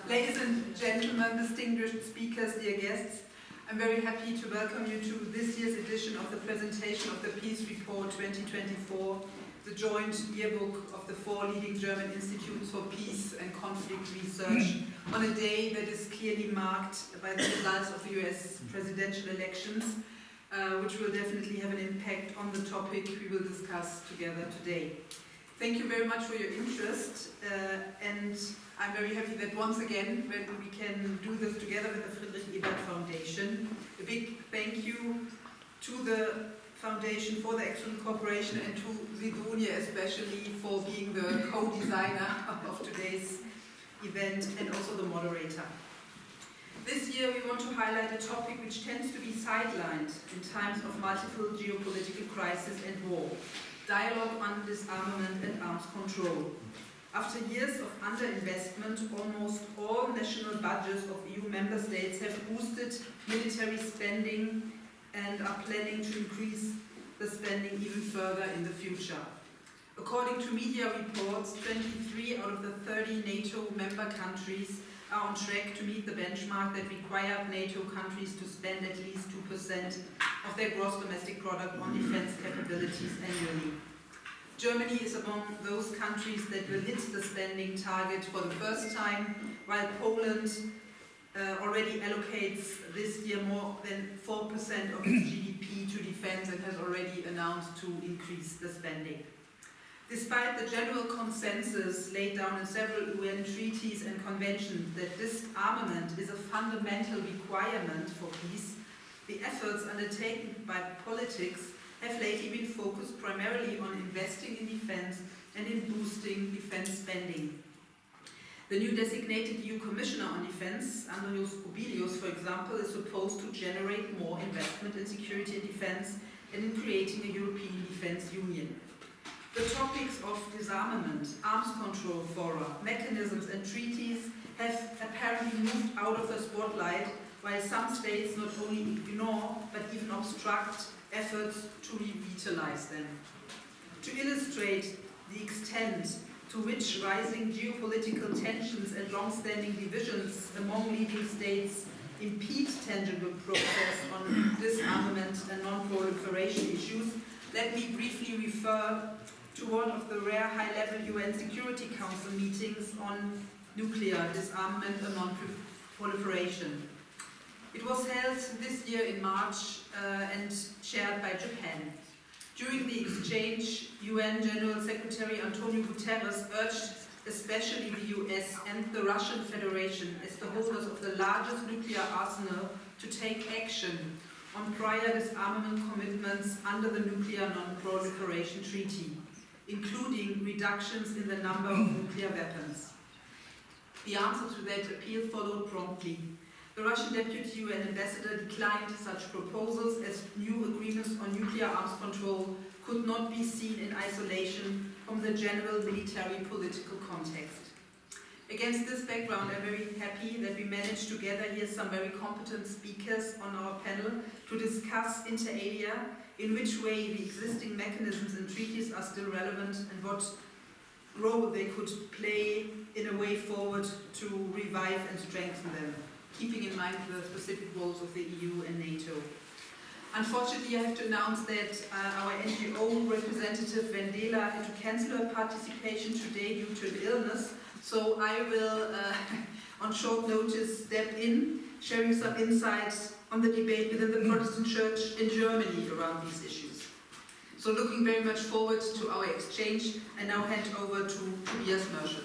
Ladies and gentlemen, distinguished speakers, dear guests, I'm very happy to welcome you to this year's edition of the presentation of the Peace Report 2024, the joint yearbook of the 4 leading German institutes for peace and conflict research, on a day that is clearly marked by the results of the US presidential elections, which will definitely have an impact on the topic we will discuss together today. Thank you very much for your interest, and I'm very happy that once again when we can do this together with the Friedrich Ebert Foundation. A big thank you to the Foundation for the excellent cooperation and to Sidonia especially for being the co-designer of today's event and also the moderator. This year we want to highlight a topic which tends to be sidelined in times of multiple geopolitical crisis and war: dialogue on disarmament and arms control. After years of underinvestment, almost all national budgets of EU member states have boosted military spending and are planning to increase the spending even further in the future. According to media reports, 23 out of the 30 NATO member countries are on track to meet the benchmark that required NATO countries to spend at least 2% of their gross domestic product on defense capabilities annually. Germany is among those countries that will hit the spending target for the first time, while Poland already allocates this year more than 4% of its GDP to defense and has already announced to increase the spending. Despite the general consensus laid down in several UN treaties and conventions that disarmament is a fundamental requirement for peace, the efforts undertaken by politics have lately been focused primarily on investing in defense and in boosting defense spending. The new designated EU Commissioner on Defense, Andrius Kubilius, for example, is supposed to generate more investment in security and defense and in creating a European Defense Union. The topics of disarmament, arms control fora, mechanisms and treaties have apparently moved out of the spotlight, while some states not only ignore but even obstruct efforts to revitalize them. To illustrate the extent to which rising geopolitical tensions and long-standing divisions among leading states impede tangible progress on disarmament and non-proliferation issues, let me briefly refer to one of the rare high-level UN Security Council meetings on nuclear disarmament and non-proliferation. It was held this year in March and chaired by Japan. During the exchange, UN General Secretary Antonio Guterres urged especially the US and the Russian Federation as the holders of the largest nuclear arsenal to take action on prior disarmament commitments under the Nuclear Non-Proliferation Treaty, including reductions in the number of nuclear weapons. The answer to that appeal followed promptly. The Russian Deputy UN Ambassador declined such proposals as new agreements on nuclear arms control could not be seen in isolation from the general military political context. Against this background, I'm very happy that we managed to gather here some very competent speakers on our panel to discuss inter alia in which way the existing mechanisms and treaties are still relevant and what role they could play in a way forward to revive and strengthen them, keeping in mind the specific roles of the EU and NATO. Unfortunately, I have to announce that our NGO representative Vendela had to cancel her participation today due to an illness, so I will, on short notice, step in, sharing some insights on the debate within the Protestant Church in Germany around these issues. So looking very much forward to our exchange, I now hand over to Tobias Merschel.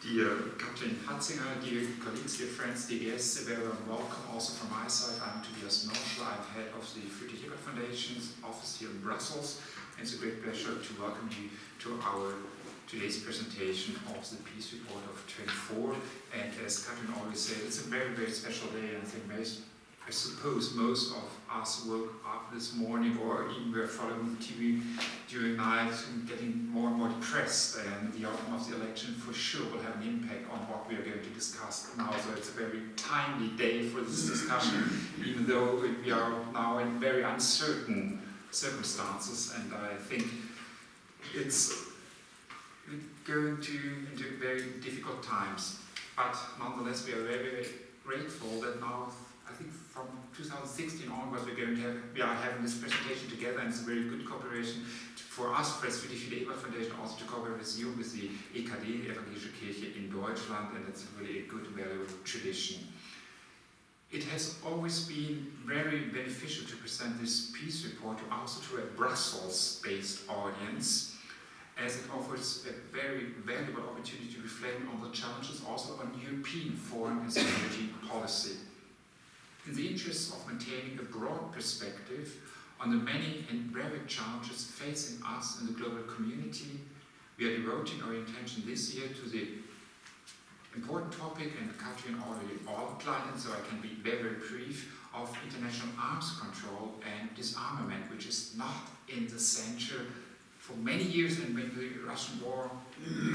Dear Captain Hatzinger, dear colleagues, dear friends, dear guests, a very warm welcome also from my side. I'm Tobias Merschel. I'm head of the Friedrich Ebert Foundation's office here in Brussels. It's a great pleasure to welcome you to our today's presentation of the Peace Report of 24. And as Katrin always said, it's a very, very special day. And I suppose most of us woke up this morning or even were following TV during night and getting more and more depressed. And the outcome of the election for sure will have an impact on what we are going to discuss now. So it's a very timely day for this discussion, even though we are now in very uncertain circumstances, and I think it's going into very difficult times. But nonetheless, we are very, very grateful that now, I think from 2016 onwards, we are having this presentation together, and it's a very good cooperation for us, for the Friedrich Leber Foundation, also to cooperate with you, with the EKD, Evangelische Kirche in Deutschland, and it's really a good, valuable tradition. It has always been very beneficial to present this peace report also to a Brussels-based audience, as it offers a very valuable opportunity to reflect on the challenges also on European foreign and security policy. In the interest of maintaining a broad perspective on the many and varied challenges facing us in the global community, we are devoting our attention this year to the important topic, and Katrin already outlined it, so I can be very, very brief, of international arms control and disarmament, which is not in the center for many years, and when the Russian war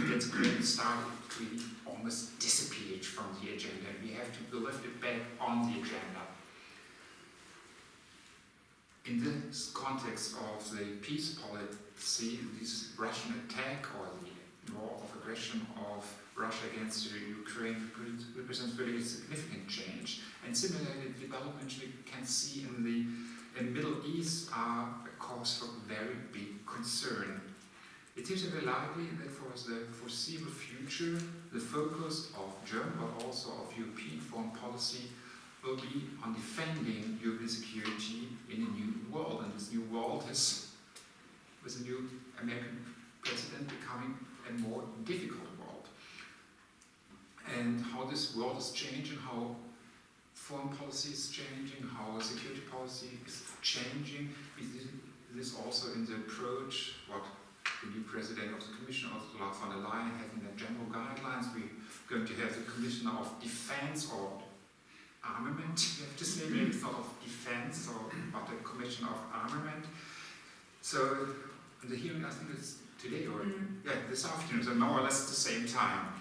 against Ukraine started, it really almost disappeared from the agenda, and we have to lift it back on the agenda. In this context of the peace policy, this Russian attack or the war of aggression of Russia against Ukraine represents really a significant change. And similarly, the developments we can see in the Middle East are a cause for very big concern. It seems very likely that for the foreseeable future, the focus of German but also of European foreign policy will be on defending European security in a new world. And this new world is, with a new American president, becoming a more difficult world. And how this world is changing, how foreign policy is changing, how security policy is changing. We see this also in the approach, what the new president of the Commission, Ursula von der Leyen, has in the general guidelines. We're going to have the Commissioner of Defense or Armament, you have to say, maybe it's not of defense, but the Commission of Armament. So the hearing, I think it's today or this afternoon, so more or less at the same time.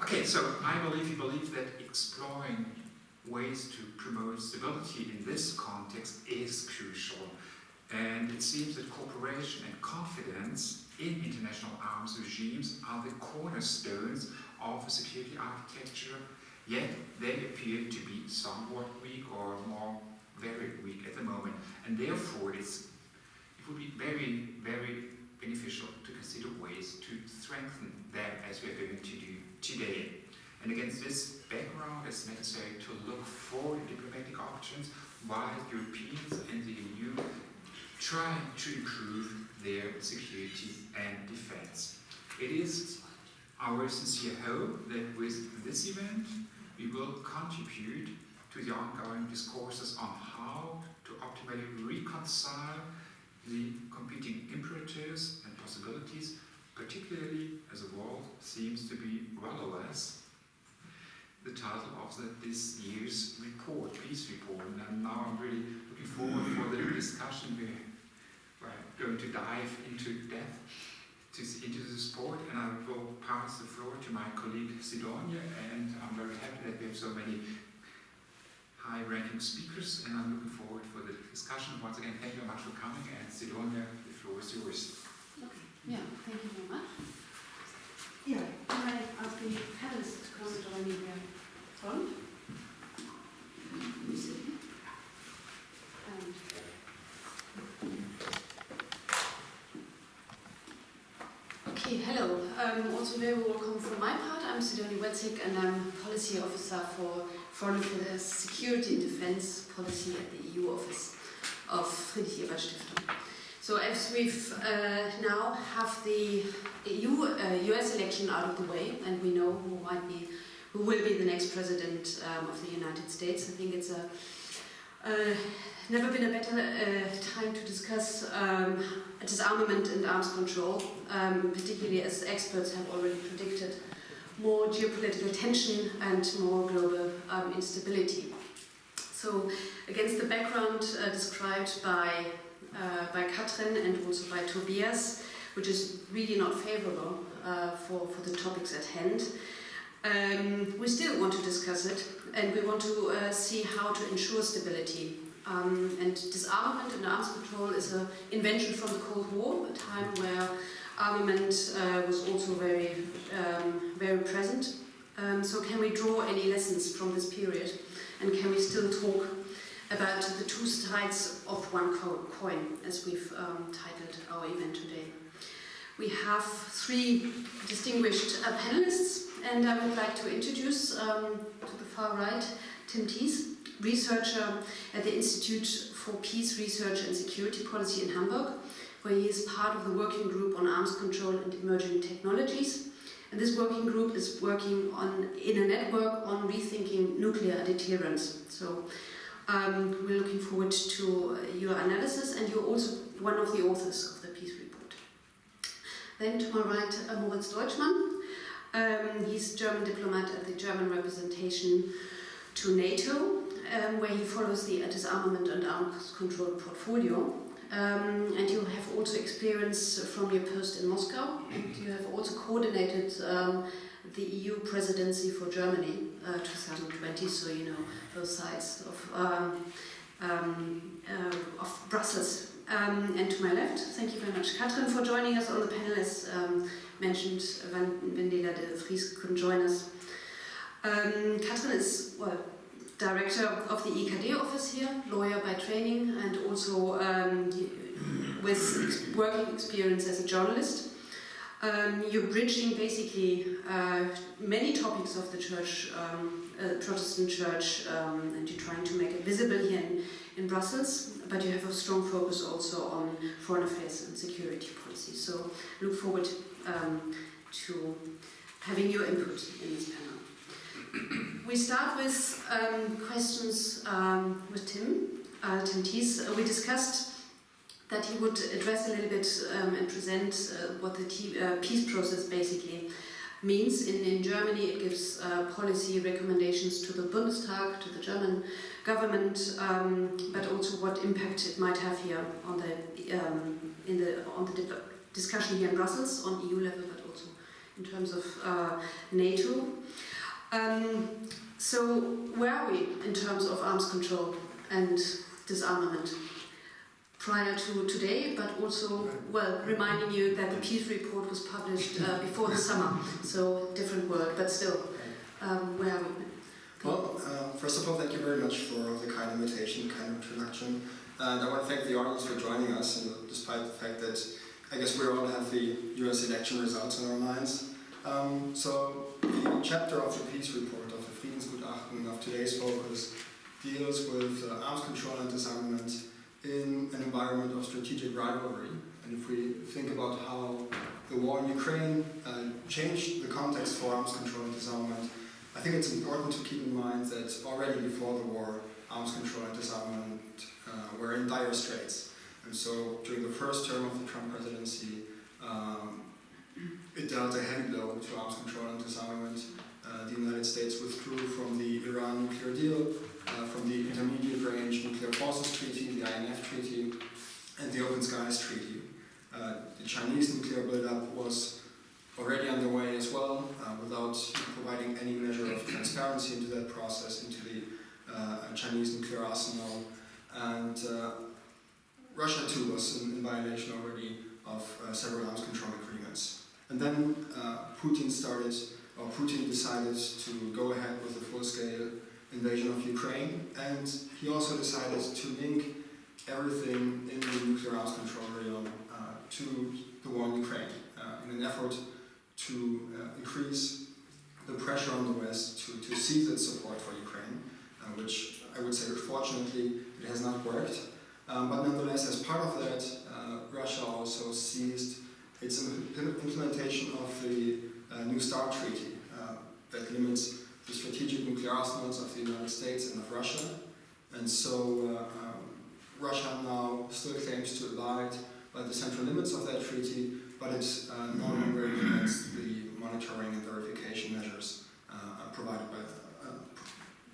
Okay, so we believe that exploring ways to promote stability in this context is crucial. And it seems that cooperation and confidence in international arms regimes are the cornerstones of a security architecture, yet they appear to be somewhat weak or very weak at the moment. And therefore it would be very, very beneficial to consider ways to strengthen them as we are going to do today. And against this background, it's necessary to look for diplomatic options while Europeans and the EU try to improve their security and defense. It is our sincere hope that with this event, we will contribute to the ongoing discourses on how to optimally reconcile the competing imperatives and possibilities, particularly as the world seems to be rudderless. The title of this year's report, Peace Report, and now I'm really looking forward for the discussion. We're going to dive into depth into the sport, and I will pass the floor to my colleague Sidonia, and I'm very happy that we have so many high-ranking speakers, and I'm looking forward for the discussion. Once again, thank you very much for coming, and Sidonia, the floor is yours. Okay. Yeah, thank you very much. Yeah, can I ask the panelists to come and join me here front? You see? And okay, hello. Also very welcome from my part. I'm Sidonia Wetzig, and I'm Policy Officer for Foreign Affairs, Security and Defense Policy at the EU Office of Friedrich Ebert Stiftung. So as we've now have the US election out of the way, and we know who will be the next president of the United States, I think it's never been a better time to discuss disarmament and arms control, particularly as experts have already predicted more geopolitical tension and more global instability. So against the background described by Katrin and also by Tobias, which is really not favorable for the topics at hand, we still want to discuss it, and we want to see how to ensure stability And disarmament and arms control is an invention from the Cold War, a time where armament was also very present. So can we draw any lessons from this period? And can we still talk about the two sides of one coin, as we've titled our event today? We have three distinguished panelists, and I would like to introduce to the far right Tim Thies, researcher at the Institute for Peace Research and Security Policy in Hamburg, where he is part of the working group on arms control and emerging technologies. And this working group is working in a network on rethinking nuclear deterrence. So we're looking forward to your analysis, and you're also one of the authors of the Peace Report. Then to my right, Moritz Deutschmann. He's German diplomat at the German representation to NATO, where he follows the disarmament and arms control portfolio. And you have also experience from your post in Moscow, and you have also coordinated the EU presidency for Germany 2020, so you know both sides of Brussels. And to my left, thank you very much, Katrin, for joining us on the panel. As mentioned, Wendela de Vries couldn't join us. Katrin is, well, director of the EKD office here, lawyer by training, and also with working experience as a journalist. You're bridging basically many topics of the church, Protestant church, and you're trying to make it visible here in Brussels, but you have a strong focus also on foreign affairs and security policy. So look forward to having your input in this panel. We start with questions with Tim Thies. We discussed that he would address a little bit and present what the peace process basically means. In Germany, it gives policy recommendations to the Bundestag, to the German government, but also what impact it might have here on the discussion here in Brussels on EU level, but also in terms of NATO. So where are we in terms of arms control and disarmament? Prior to today, but also, well, reminding you that the Peace Report was published before the summer, so different world, but still, where are we? Well, first of all, thank you very much for the kind invitation, kind introduction. And I want to thank the audience for joining us, and despite the fact that I guess we all have the US election results on our minds. So the chapter of the Peace Report, of the Friedensgutachten of today's focus, deals with arms control and disarmament in an environment of strategic rivalry. And if we think about how the war in Ukraine changed the context for arms control and disarmament, I think it's important to keep in mind that already before the war, arms control and disarmament were in dire straits. And so during the first term of the Trump presidency, it dealt a heavy blow to arms control and disarmament. The United States withdrew from the Iran nuclear deal, from the Intermediate Range Nuclear Forces Treaty, the INEF Treaty, and the Open Skies Treaty. The Chinese nuclear buildup was already underway as well, without providing any measure of transparency into that process, into the Chinese nuclear arsenal. And Russia too was in violation already of several arms control agreements. And then Putin decided to go ahead with a full-scale invasion of Ukraine, and he also decided to link everything in the nuclear arms control realm to the war in Ukraine, in an effort to increase the pressure on the West to seize its support for Ukraine, which I would say, fortunately, it has not worked. But nonetheless, as part of that, Russia also seized its implementation of the New START Treaty that limits the strategic nuclear arsenals of the United States and of Russia. And so Russia now still claims to abide by the central limits of that treaty, but it no longer implements the monitoring and verification measures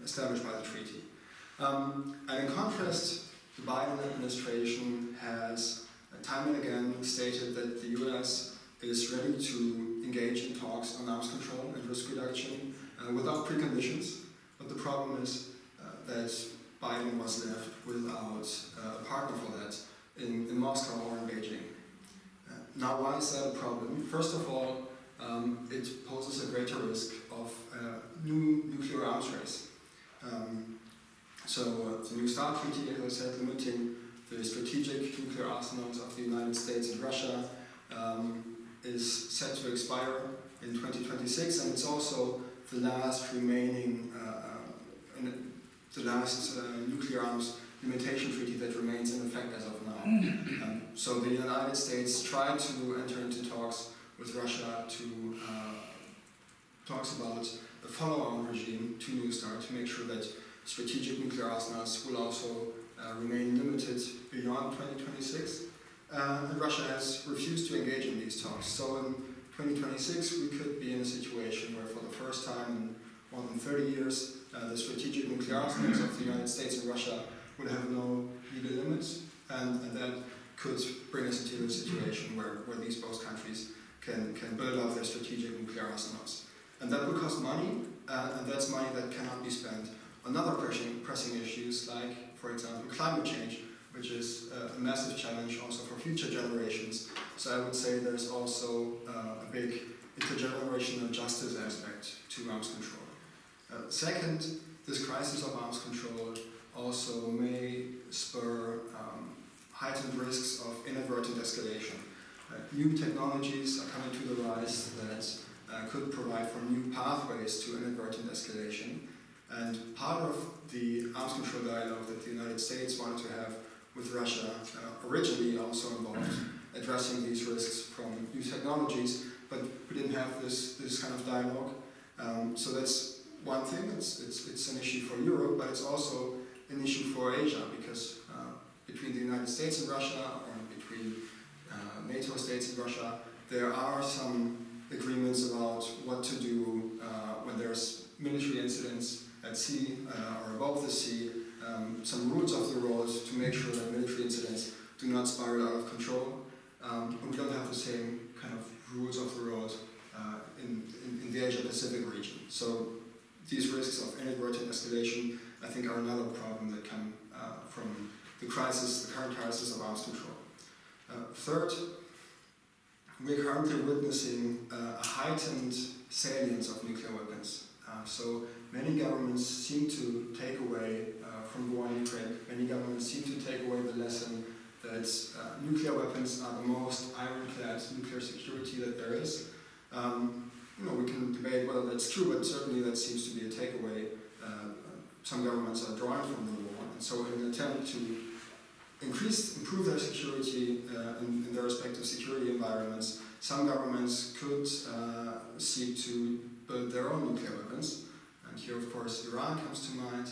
established by the treaty. And in contrast, the Biden administration has time and again stated that the US is ready to engage in talks on arms control and risk reduction without preconditions. But the problem is that Biden was left without a partner for that in Moscow or in Beijing. Now, why is that a problem? First of all, it poses a greater risk of new nuclear arms race. So the New START Treaty, as I said, limiting the strategic nuclear arsenals of the United States and Russia is set to expire in 2026, and it's also the last remaining, nuclear arms limitation treaty that remains in effect as of now. So the United States tried to enter into talks with Russia to talks about a follow-on regime to New START to make sure that strategic nuclear arsenals will also remain limited beyond 2026. And Russia has refused to engage in these talks. So in 2026 we could be in a situation where for the first time in more than 30 years the strategic nuclear arsenals of the United States and Russia would have no legal limits, and that could bring us into a situation where these both countries can build up their strategic nuclear arsenals. And that will cost money, and that's money that cannot be spent on other pressing issues like, for example, climate change, which is a massive challenge also for future generations. So I would say there's also a big intergenerational justice aspect to arms control. Second, this crisis of arms control also may spur heightened risks of inadvertent escalation. New technologies are coming to the rise that could provide for new pathways to inadvertent escalation. And part of the arms control dialogue that the United States wanted to have with Russia originally also involved addressing these risks from new technologies, but we didn't have this kind of dialogue. So that's one thing, it's an issue for Europe, but it's also an issue for Asia, because between the United States and Russia, or between NATO states and Russia, there are some agreements about what to do when there's military incidents at sea or above the sea, some rules of the road to make sure that military incidents do not spiral out of control. And we don't have the same kind of rules of the road in the Asia-Pacific region. So these risks of inadvertent escalation, I think, are another problem that come from the current crisis of arms control. Third, we're currently witnessing a heightened salience of nuclear weapons. So many governments seem to take away from the war in Ukraine, many governments seem to take away the lesson that nuclear weapons are the most ironclad nuclear security that there is. We can debate whether that's true, but certainly that seems to be a takeaway some governments are drawing from the war. And so in an attempt to improve their security in their respective security environments, some governments could seek to build their own nuclear weapons. And here, of course, Iran comes to mind,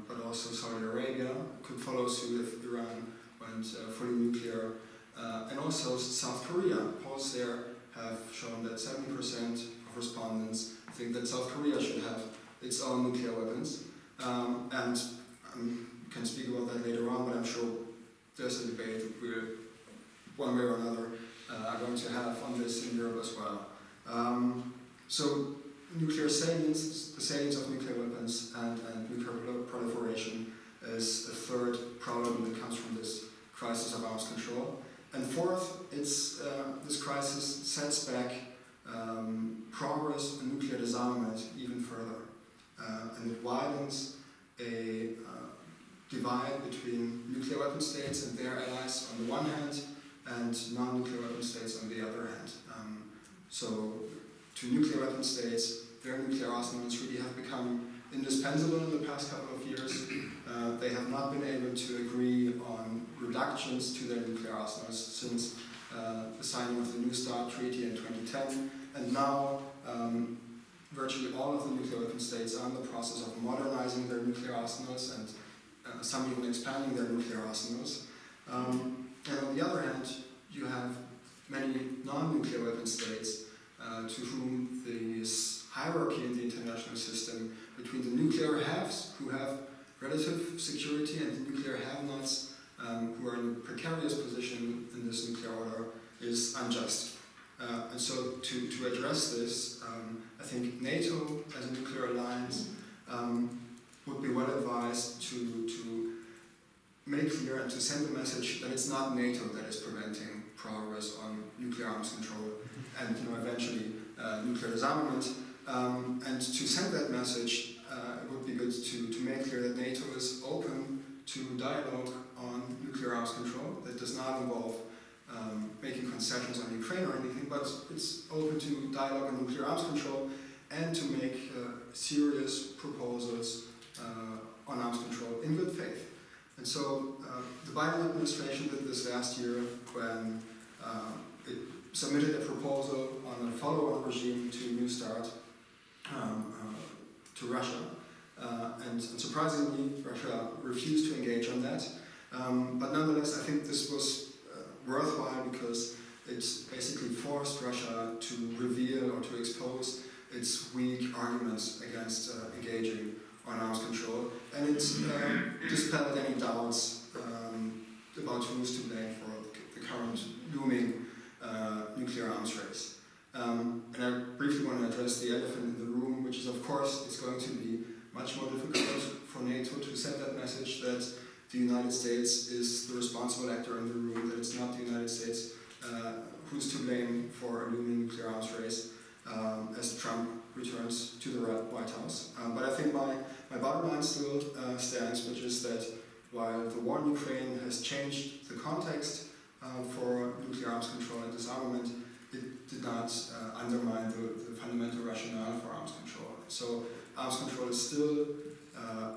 but also Saudi Arabia could follow suit if Iran went fully nuclear. And also South Korea. Polls there have shown that 70% of respondents think that South Korea should have its own nuclear weapons. And we can speak about that later on, but I'm sure there's a debate that we're, one way or another, are going to have on this in Europe as well. So nuclear salience, the salience of nuclear weapons and nuclear proliferation is a third problem that comes from this crisis of arms control. And fourth, this crisis sets back progress in nuclear disarmament even further. And it widens a divide between nuclear weapon states and their allies on the one hand, and non-nuclear weapon states on the other hand. So to nuclear weapon states, their nuclear arsenals really have become indispensable in the past couple of years. They have not been able to agree on reductions to their nuclear arsenals since the signing of the New START Treaty in 2010, and now virtually all of the nuclear weapon states are in the process of modernizing their nuclear arsenals, and some even expanding their nuclear arsenals. And on the other hand, you have many non-nuclear weapon states to whom this hierarchy in the international system between the nuclear haves, who have relative security, and the nuclear have-nots, who are in a precarious position in this nuclear order, is unjust. And so to address this, I think NATO as a nuclear alliance would be well advised to make clear and to send the message that it's not NATO that is preventing progress on nuclear arms control and eventually nuclear disarmament. And to send that message, it would be good to make clear that NATO is open to dialogue on nuclear arms control. That does not involve making concessions on Ukraine or anything, but it's open to dialogue on nuclear arms control and to make serious proposals on arms control in good faith. And so the Biden administration did this last year when it submitted a proposal on a follow-on regime to New START to Russia. And surprisingly, Russia refused to engage on that. But nonetheless, I think this was worthwhile because it basically forced Russia to reveal or to expose its weak arguments against engaging on arms control, and it dispelled any doubts about who's to blame for the current looming nuclear arms race. And I briefly want to address the elephant in the room, which is, of course, it's going to be much more difficult for NATO to send that message that the United States is the responsible actor in the room, that it's not the United States who's to blame for a looming nuclear arms race as Trump returns to the White House. But I think my bottom line still stands, which is that while the war in Ukraine has changed the context for nuclear arms control and disarmament, it did not undermine the fundamental rationale for arms control. So arms control is still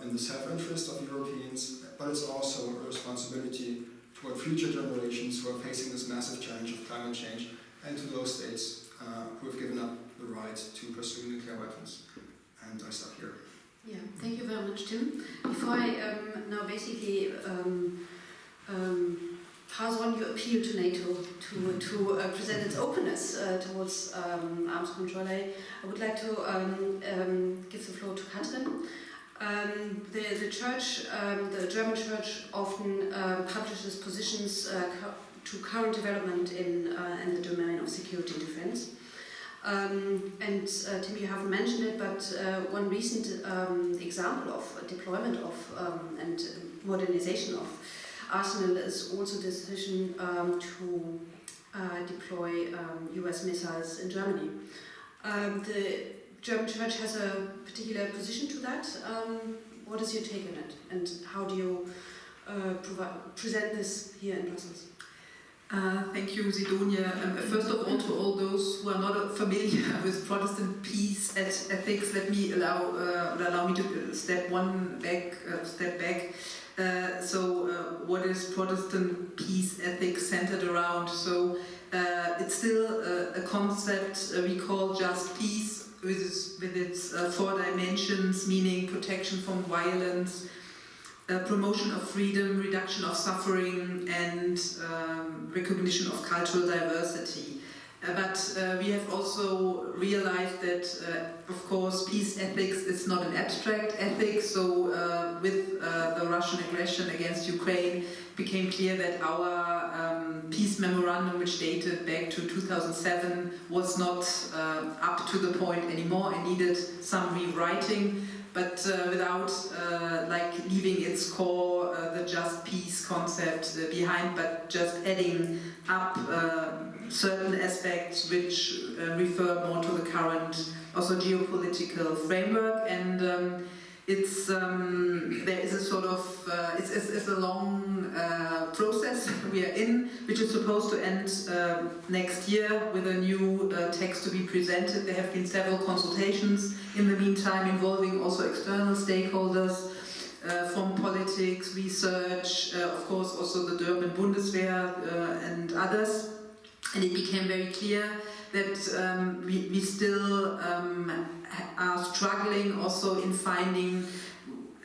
in the self-interest of Europeans, but it's also a responsibility toward future generations who are facing this massive challenge of climate change, and to those states who have given up the right to pursue nuclear weapons. And I stop here. Yeah, thank you very much, Tim. Before I now basically pass on your appeal to NATO to present its openness towards arms control, I would like to give the floor to Katrin. The church, the German church, often publishes positions to current development in the domain of security and defense. And Tim, you haven't mentioned it, but one recent example of deployment of and modernization of Arsenal is also the decision to deploy US missiles in Germany. The German church has a particular position to that. What is your take on it, and how do you present this here in Brussels? Thank you, Sidonia. First of all, to all those who are not familiar with Protestant peace ethics, let me allow me to step back. What is Protestant peace ethics centered around? So it's still a concept we call just peace, with its 4 dimensions, meaning protection from violence, promotion of freedom, reduction of suffering, and recognition of cultural diversity. But we have also realized that, of course, peace ethics is not an abstract ethic. So with the Russian aggression against Ukraine, it became clear that our peace memorandum, which dated back to 2007, was not up to the point anymore and needed some rewriting. But without leaving its core, the just peace concept behind, but just adding up certain aspects which refer more to the current also geopolitical framework. And there is a sort of it's a long process we are in, which is supposed to end next year with a new text to be presented. There have been several consultations in the meantime involving also external stakeholders from politics, research, of course also the German Bundeswehr and others. And it became very clear that we still are struggling also in finding,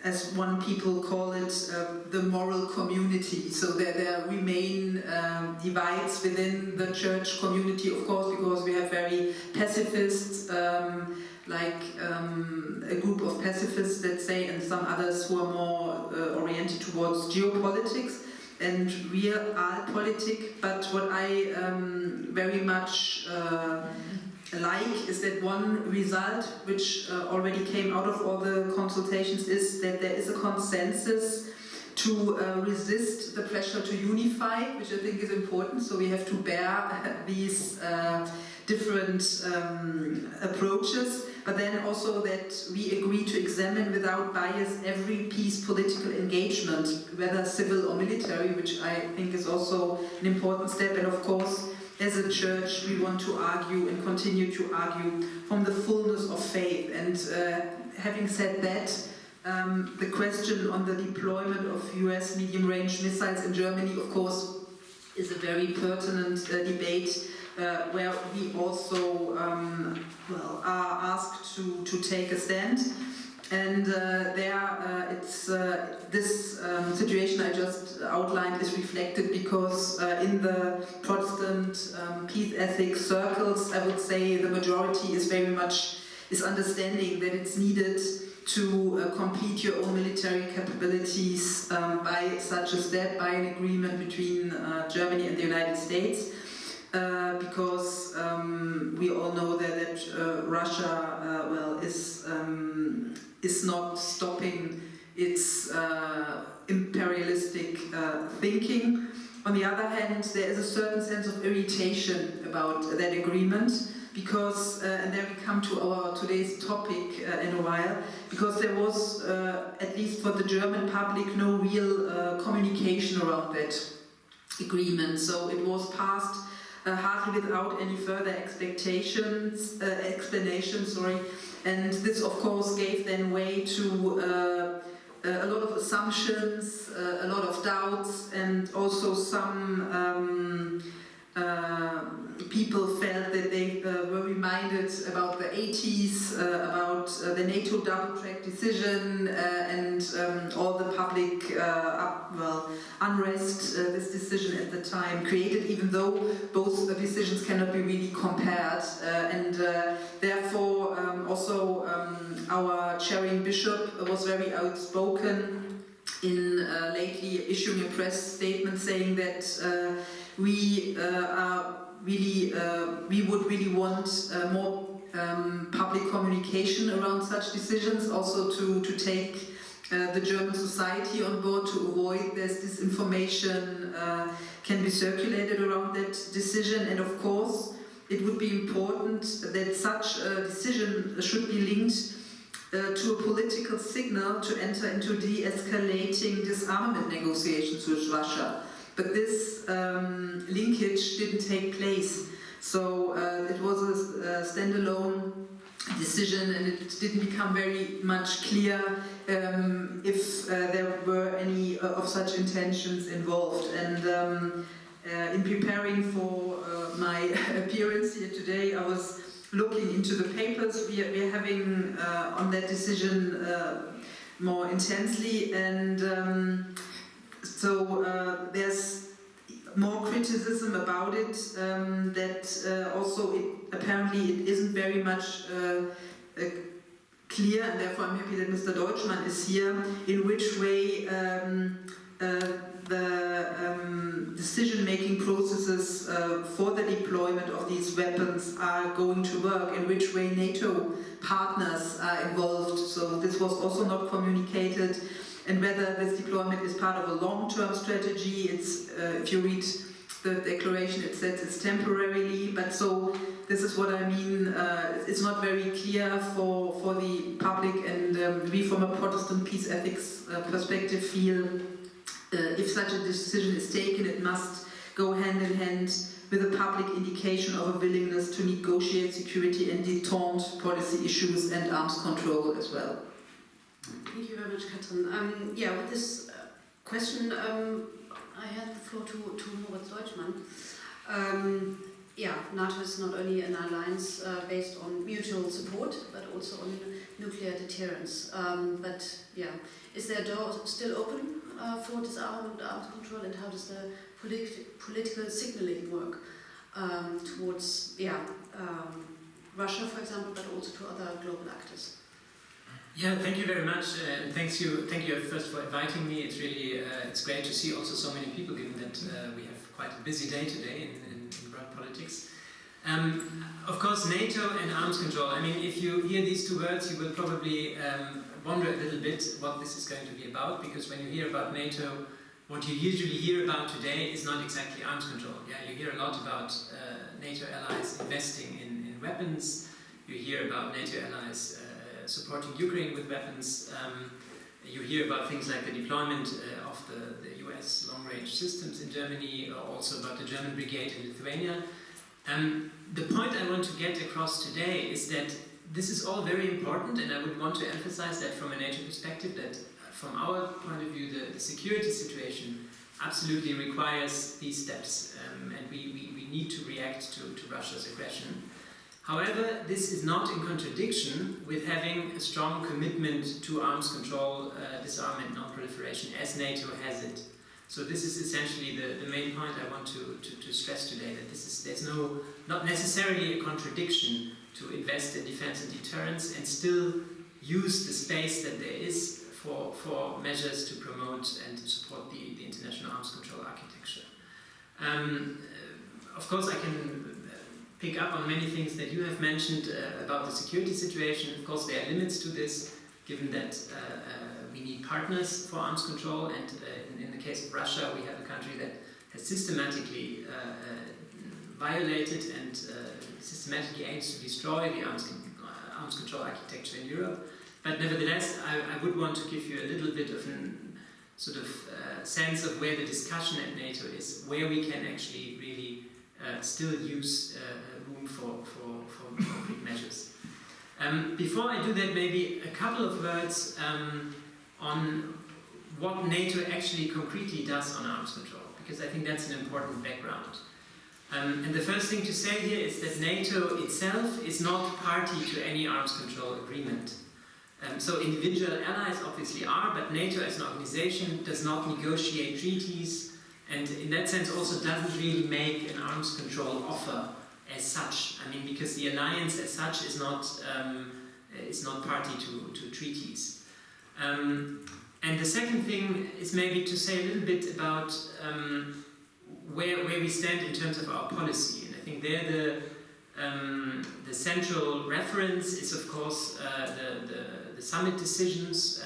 as one people call it, the moral community. So there remain divides within the church community, of course, because we have very pacifists, a group of pacifists, let's say, and some others who are more oriented towards geopolitics and realpolitik. But what I very much like is that one result which already came out of all the consultations is that there is a consensus to resist the pressure to unify, which I think is important. So we have to bear these different approaches, but then also that we agree to examine without bias every peace political engagement, whether civil or military, which I think is also an important step. And of course, as a church, we want to argue and continue to argue from the fullness of faith. And having said that, the question on the deployment of US medium-range missiles in Germany, of course, is a very pertinent debate where we also are asked to take a stand. And it's this situation I just outlined is reflected because in the Protestant peace ethics circles, I would say the majority is very much understanding that it's needed to complete your own military capabilities by such a step, by an agreement between Germany and the United States. Because we all know that Russia is not stopping its imperialistic thinking. On the other hand, there is a certain sense of irritation about that agreement because, and then we come to our today's topic in a while, because there was, at least for the German public, no real communication around that agreement. So it was passed hardly without any further explanations, and this of course gave then way to a lot of assumptions, a lot of doubts, and also some people felt that they were reminded about the 80s, about the NATO double-track decision and all the public unrest this decision at the time created, even though both decisions cannot be really compared. And therefore also our chairing bishop was very outspoken in lately issuing a press statement saying that we would really want more public communication around such decisions, also to take the German society on board, to avoid this disinformation can be circulated around that decision. And of course, it would be important that such a decision should be linked to a political signal to enter into de-escalating disarmament negotiations with Russia. But this linkage didn't take place. So it was a standalone decision, and it didn't become very much clear if there were any of such intentions involved. And in preparing for my appearance here today, I was looking into the papers we are having on that decision more intensely, and so there's more criticism about it, that also apparently it isn't very much clear, and therefore I'm happy that Mr. Deutschmann is here, in which way the decision-making processes for the deployment of these weapons are going to work, in which way NATO partners are involved. So this was also not communicated. And whether this deployment is part of a long-term strategy, it's if you read the declaration, it says it's temporarily. But so this is what I mean. It's not very clear for the public, and we, from a Protestant peace ethics perspective, feel if such a decision is taken, it must go hand in hand with a public indication of a willingness to negotiate security and detente policy issues and arms control as well. Thank you very much, Katrin. With this question, I had the floor to Moritz Deutschmann. NATO is not only an alliance based on mutual support, but also on nuclear deterrence. Is there a door still open for disarmament and arms control, and how does the political signaling work towards Russia, for example, but also to other global actors? Yeah, thank you very much, and thank you first for inviting me. It's really it's great to see also so many people, given that we have quite a busy day today in world politics. Of course, NATO and arms control. I mean, if you hear these two words, you will probably wonder a little bit what this is going to be about, because when you hear about NATO, what you usually hear about today is not exactly arms control. Yeah, you hear a lot about NATO allies investing in weapons. You hear about NATO allies supporting Ukraine with weapons. You hear about things like the deployment of the US long-range systems in Germany, or also about the German brigade in Lithuania. The point I want to get across today is that this is all very important, and I would want to emphasize that from a NATO perspective, that from our point of view, the security situation absolutely requires these steps, and we need to react to Russia's aggression. However, this is not in contradiction with having a strong commitment to arms control, disarmament, non-proliferation, as NATO has it. So this is essentially the main point I want to stress today, that there's not necessarily a contradiction to invest in defense and deterrence and still use the space that there is for measures to promote and to support the international arms control architecture. Of course, I can pick up on many things that you have mentioned about the security situation. Of course, there are limits to this, given that we need partners for arms control, and in the case of Russia, we have a country that has systematically violated and systematically aims to destroy the arms control architecture in Europe. But nevertheless, I would want to give you a little bit of a sort of sense of where the discussion at NATO is, where we can actually really still use room for concrete measures. Before I do that, maybe a couple of words on what NATO actually concretely does on arms control, because I think that's an important background. And the first thing to say here is that NATO itself is not party to any arms control agreement. So individual allies obviously are, but NATO as an organization does not negotiate treaties, and in that sense also doesn't really make an arms control offer as such. I mean, because the alliance as such is not party to treaties. And the second thing is maybe to say a little bit about where we stand in terms of our policy. And I think there the central reference is, of course, the summit decisions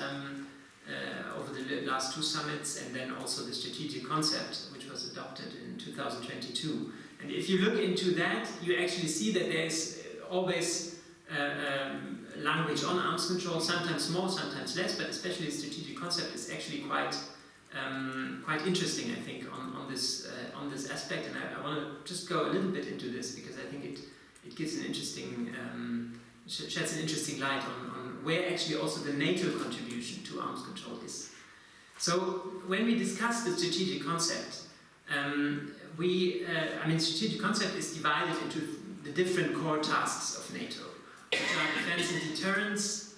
over the last two summits, and then also the strategic concept, which was adopted in 2022. And if you look into that, you actually see that there's always language on arms control, sometimes more, sometimes less, but especially the strategic concept is actually quite interesting, I think, on this aspect. And I want to just go a little bit into this, because I think it gives an interesting, sheds an interesting light on where actually also the NATO contribution to arms control is. So when we discuss the strategic concept, strategic concept is divided into the different core tasks of NATO, which are defense and deterrence,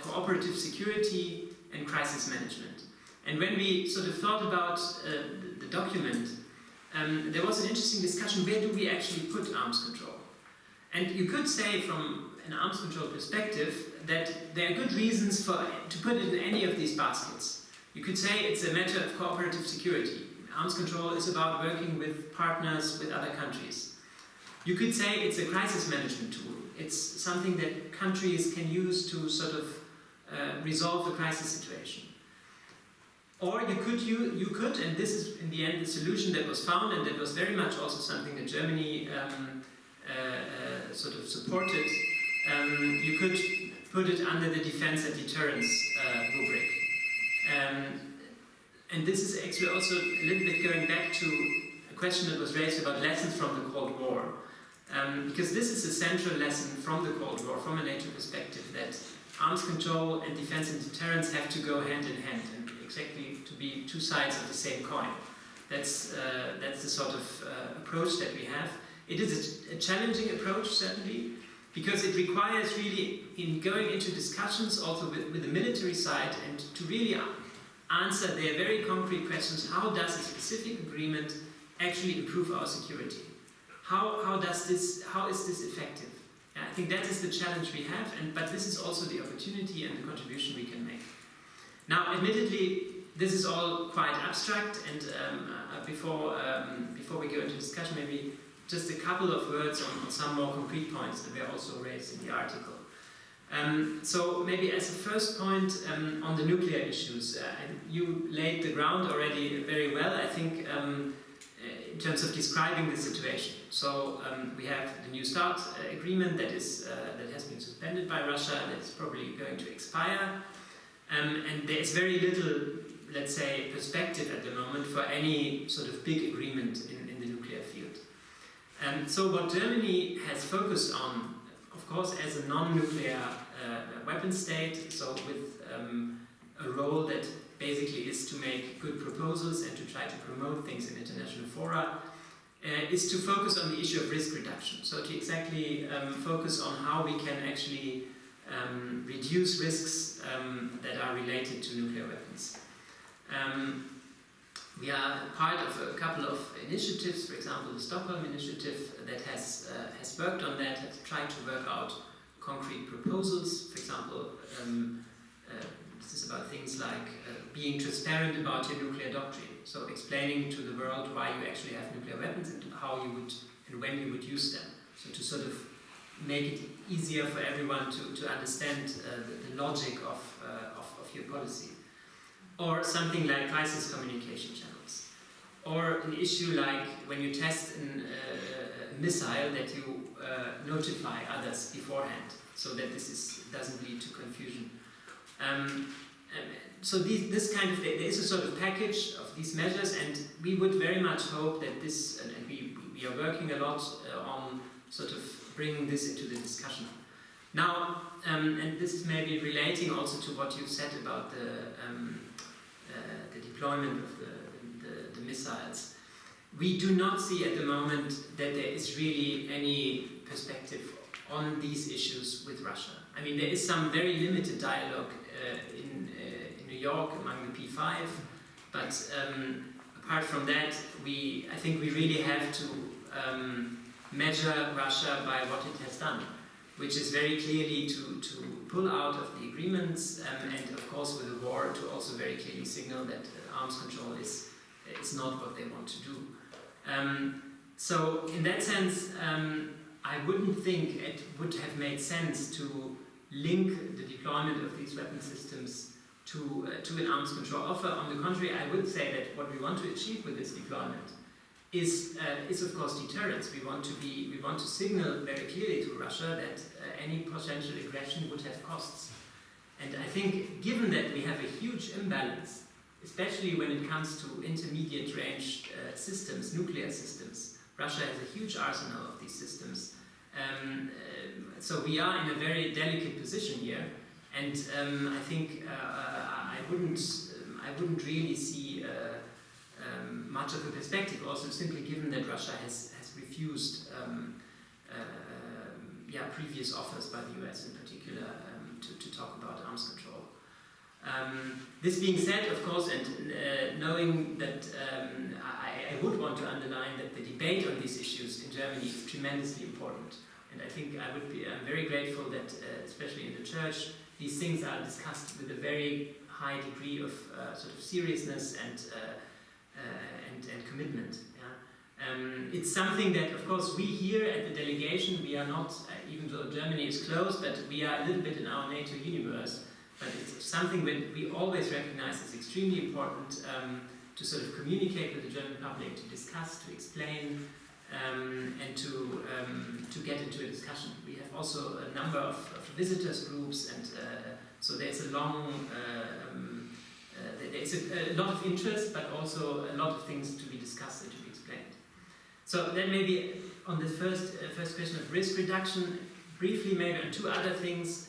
cooperative security, and crisis management. And when we sort of thought about the document, there was an interesting discussion, where do we actually put arms control? And you could say from an arms control perspective that there are good reasons to put it in any of these baskets. You could say it's a matter of cooperative security. Arms control is about working with partners, with other countries. You could say it's a crisis management tool. It's something that countries can use to sort of resolve a crisis situation. Or you could, and this is in the end the solution that was found, and that was very much also something that Germany sort of supported, you could put it under the defense and deterrence rubric. And this is actually also a little bit going back to a question that was raised about lessons from the Cold War. Because this is a central lesson from the Cold War, from a NATO perspective, that arms control and defense and deterrence have to go hand in hand, and exactly to be two sides of the same coin. That's the sort of approach that we have. It is a challenging approach, certainly, because it requires really, in going into discussions also with the military side, and to really answer their very concrete questions. How does a specific agreement actually improve our security? How is this effective? Yeah, I think that is the challenge we have, but this is also the opportunity and the contribution we can make. Now, admittedly, this is all quite abstract, and before we go into discussion, maybe just a couple of words on some more concrete points that were also raised in the article. So maybe as a first point on the nuclear issues, you laid the ground already very well, I think, in terms of describing the situation. So we have the New START agreement that has been suspended by Russia, that's probably going to expire, and there is very little, let's say, perspective at the moment for any sort of big agreement in the nuclear field. So what Germany has focused on, of course, as a non-nuclear weapon state, so with a role that basically is to make good proposals and to try to promote things in international fora, is to focus on the issue of risk reduction. So to exactly focus on how we can actually reduce risks that are related to nuclear weapons. We are part of a couple of initiatives, for example, the Stockholm Initiative that has worked on that, has tried to work out concrete proposals. For example, this is about things like being transparent about your nuclear doctrine, so explaining to the world why you actually have nuclear weapons and how you would and when you would use them. So to sort of make it easier for everyone to understand the logic of your policy. Or something like crisis communication channels. Or an issue like when you test a missile that you notify others beforehand, so that doesn't lead to confusion. So this kind of, there is a sort of package of these measures, and we would very much hope that this, and we are working a lot on sort of bringing this into the discussion. Now, and this is maybe relating also to what you said about the deployment of the missiles. We do not see at the moment that there is really any perspective on these issues with Russia. I mean, there is some very limited dialogue in New York among the P5, but apart from that, I think we really have to measure Russia by what it has done, which is very clearly to pull out of the agreements, and of course with the war to also very clearly signal that arms control is not what they want to do. So in that sense, I wouldn't think it would have made sense to link the deployment of these weapon systems to an arms control offer. On the contrary, I would say that what we want to achieve with this deployment is of course deterrence. We want to signal very clearly to Russia that any potential aggression would have costs. And I think, given that we have a huge imbalance, especially when it comes to intermediate range systems, nuclear systems, Russia has a huge arsenal of these systems. So we are in a very delicate position here, and I think I wouldn't really see much of a perspective, also simply given that Russia has refused previous offers by the US in particular to talk about arms control. This being said, of course, and knowing that I would want to underline that the debate on these issues in Germany is tremendously important. And I think I'm very grateful that, especially in the church, these things are discussed with a very high degree of sort of seriousness and commitment. Yeah? It's something that, of course, we here at the delegation, we are not, even though Germany is close, but we are a little bit in our NATO universe. But it's something that we always recognize as extremely important to sort of communicate with the German public, to discuss, to explain, and to get into a discussion. We have also a number of visitors groups, and so there's a long, there's a lot of interest, but also a lot of things to be discussed and to be explained. So then maybe on the first question of risk reduction, briefly maybe on two other things.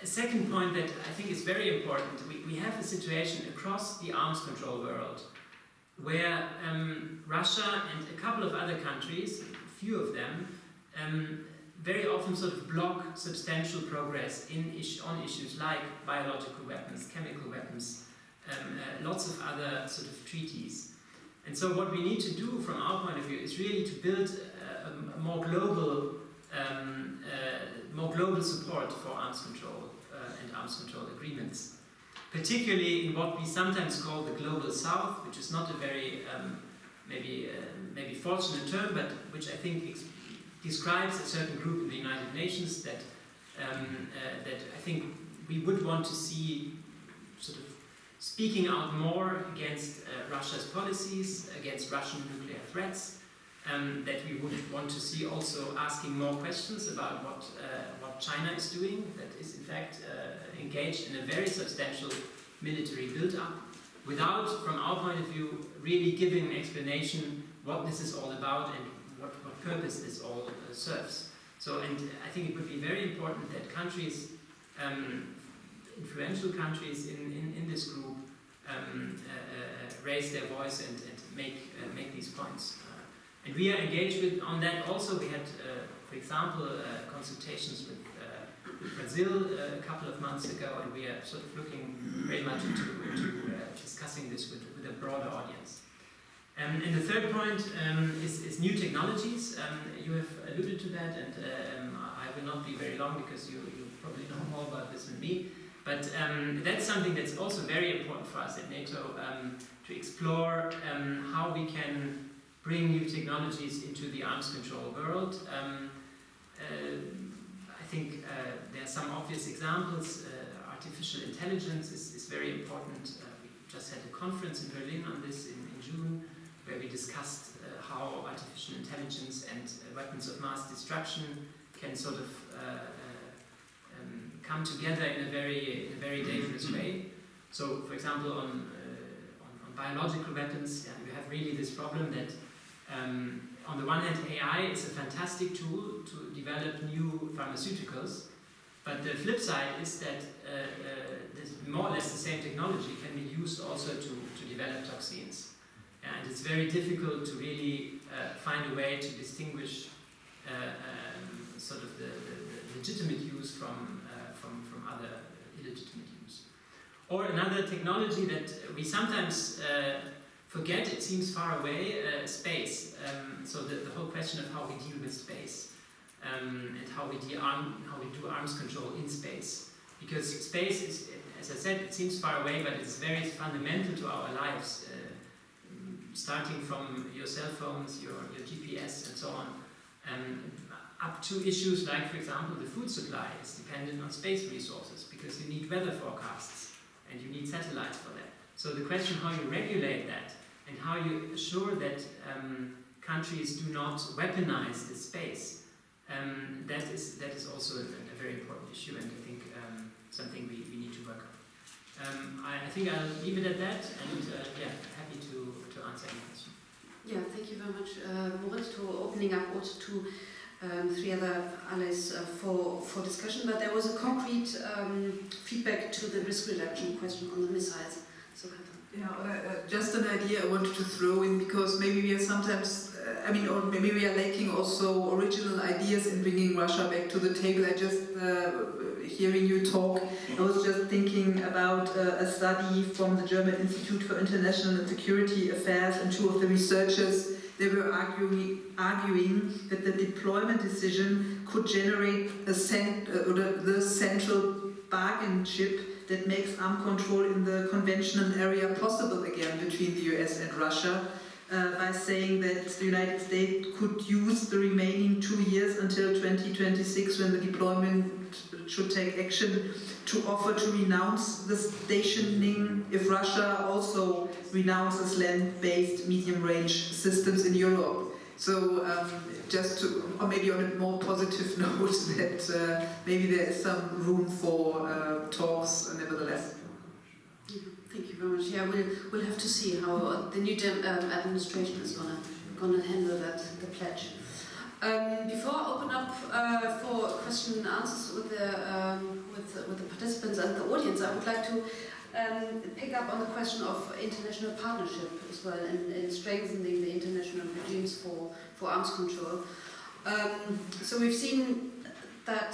A second point that I think is very important, we have a situation across the arms control world where Russia and a couple of other countries, a few of them, very often sort of block substantial progress on issues like biological weapons, chemical weapons, lots of other sort of treaties. And so what we need to do from our point of view is really to build a more global support for arms control and arms control agreements, particularly in what we sometimes call the global south, which is not a very maybe unfortunate term, but which I think describes a certain group in the United Nations that I think we would want to see sort of speaking out more against Russia's policies, against Russian nuclear threats, that we would want to see also asking more questions about what China is doing, that is in fact engaged in a very substantial military build-up, without, from our point of view, really giving an explanation what this is all about and what purpose this all serves. So, and I think it would be very important that countries, influential countries in this group, raise their voice and make these points. And we are engaged on that also. We had, for example, consultations with Brazil a couple of months ago, and we are sort of looking very much into discussing this with a broader audience. And the third point is new technologies. You have alluded to that, and I will not be very long because you probably know more about this than me. But that's something that's also very important for us at NATO, to explore how we can bring new technologies into the arms control world. I think there are some obvious examples. Artificial intelligence is very important. We just had a conference in Berlin on this in June, where we discussed how artificial intelligence and weapons of mass destruction can sort of come together in a very dangerous way. So, for example, on biological weapons, you have really this problem that on the one hand, AI is a fantastic tool to develop new pharmaceuticals, but the flip side is that this more or less the same technology can be used also to develop toxins. And it's very difficult to really find a way to distinguish sort of the legitimate use from other illegitimate use. Or another technology that we sometimes forget, it seems far away, space. So the whole question of how we deal with space and how we do arms control in space. Because space is, as I said, it seems far away, but it's very fundamental to our lives. Starting from your cell phones, your GPS and so on, up to issues like, for example, the food supply is dependent on space resources because you need weather forecasts and you need satellites for that. So the question how you regulate that and how you assure that countries do not weaponize this space, that is also a very important issue, and I think something we need to work on. I think I'll leave it at that, and happy to answer any question. Yeah, thank you very much, Moritz, for opening up also to three other allies for discussion. But there was a concrete feedback to the risk reduction question on the missiles. So, yeah, just an idea I wanted to throw in, because maybe we are sometimes, or maybe we are lacking also original ideas in bringing Russia back to the table. I just, hearing you talk, I was just thinking about a study from the German Institute for International and Security Affairs, and two of the researchers, they were arguing that the deployment decision could generate the central bargain chip that makes arm control in the conventional area possible again between the US and Russia, by saying that the United States could use the remaining 2 years until 2026, when the deployment should take action, to offer to renounce the stationing if Russia also renounces land-based medium-range systems in Europe. So just to, or maybe on a more positive note, that maybe there is some room for talks nevertheless. thank you very much. Yeah, we'll have to see how the new administration is gonna handle the pledge. Before I open up for question and answers with the participants and the audience, I would like to pick up on the question of international partnership as well, and strengthening the international regimes for arms control. So we've seen that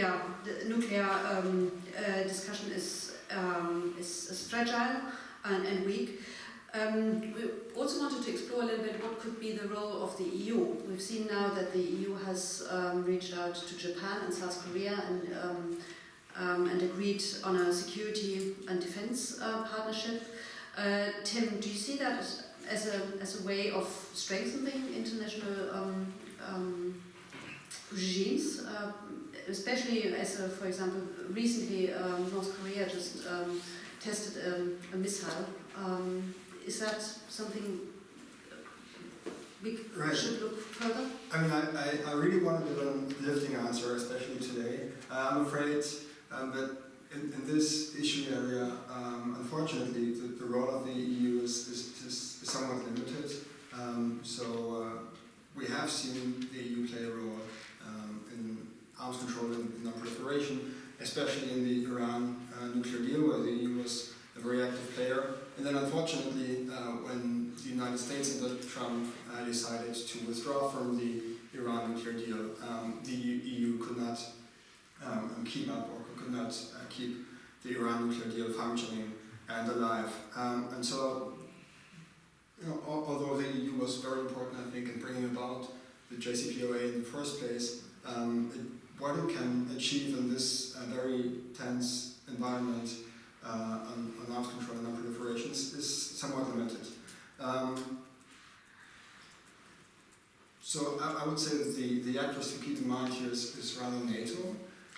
the nuclear discussion is fragile and weak. We also wanted to explore a little bit what could be the role of the EU. We've seen now that the EU has reached out to Japan and South Korea and agreed on a security and defense partnership. Tim, do you see that as a way of strengthening international regimes, especially as, for example, recently North Korea just tested a missile. Is that something we should look further? I mean, I really wanted a lifting answer, especially today. I'm afraid that in this issue area, unfortunately, the role of the EU is somewhat limited. We have seen the EU play a role in arms control and non-proliferation, especially in the Iran nuclear deal, where the EU was a very active player. And then, unfortunately, when the United States under Trump decided to withdraw from the Iran nuclear deal, the EU could not keep up or could not keep the Iran nuclear deal functioning and alive. And so, although the EU was very important, I think, in bringing about the JCPOA in the first place, what it can achieve in this very tense environment on arms control and non-proliferation is somewhat limited. So I would say that the actors to keep in mind here is rather NATO,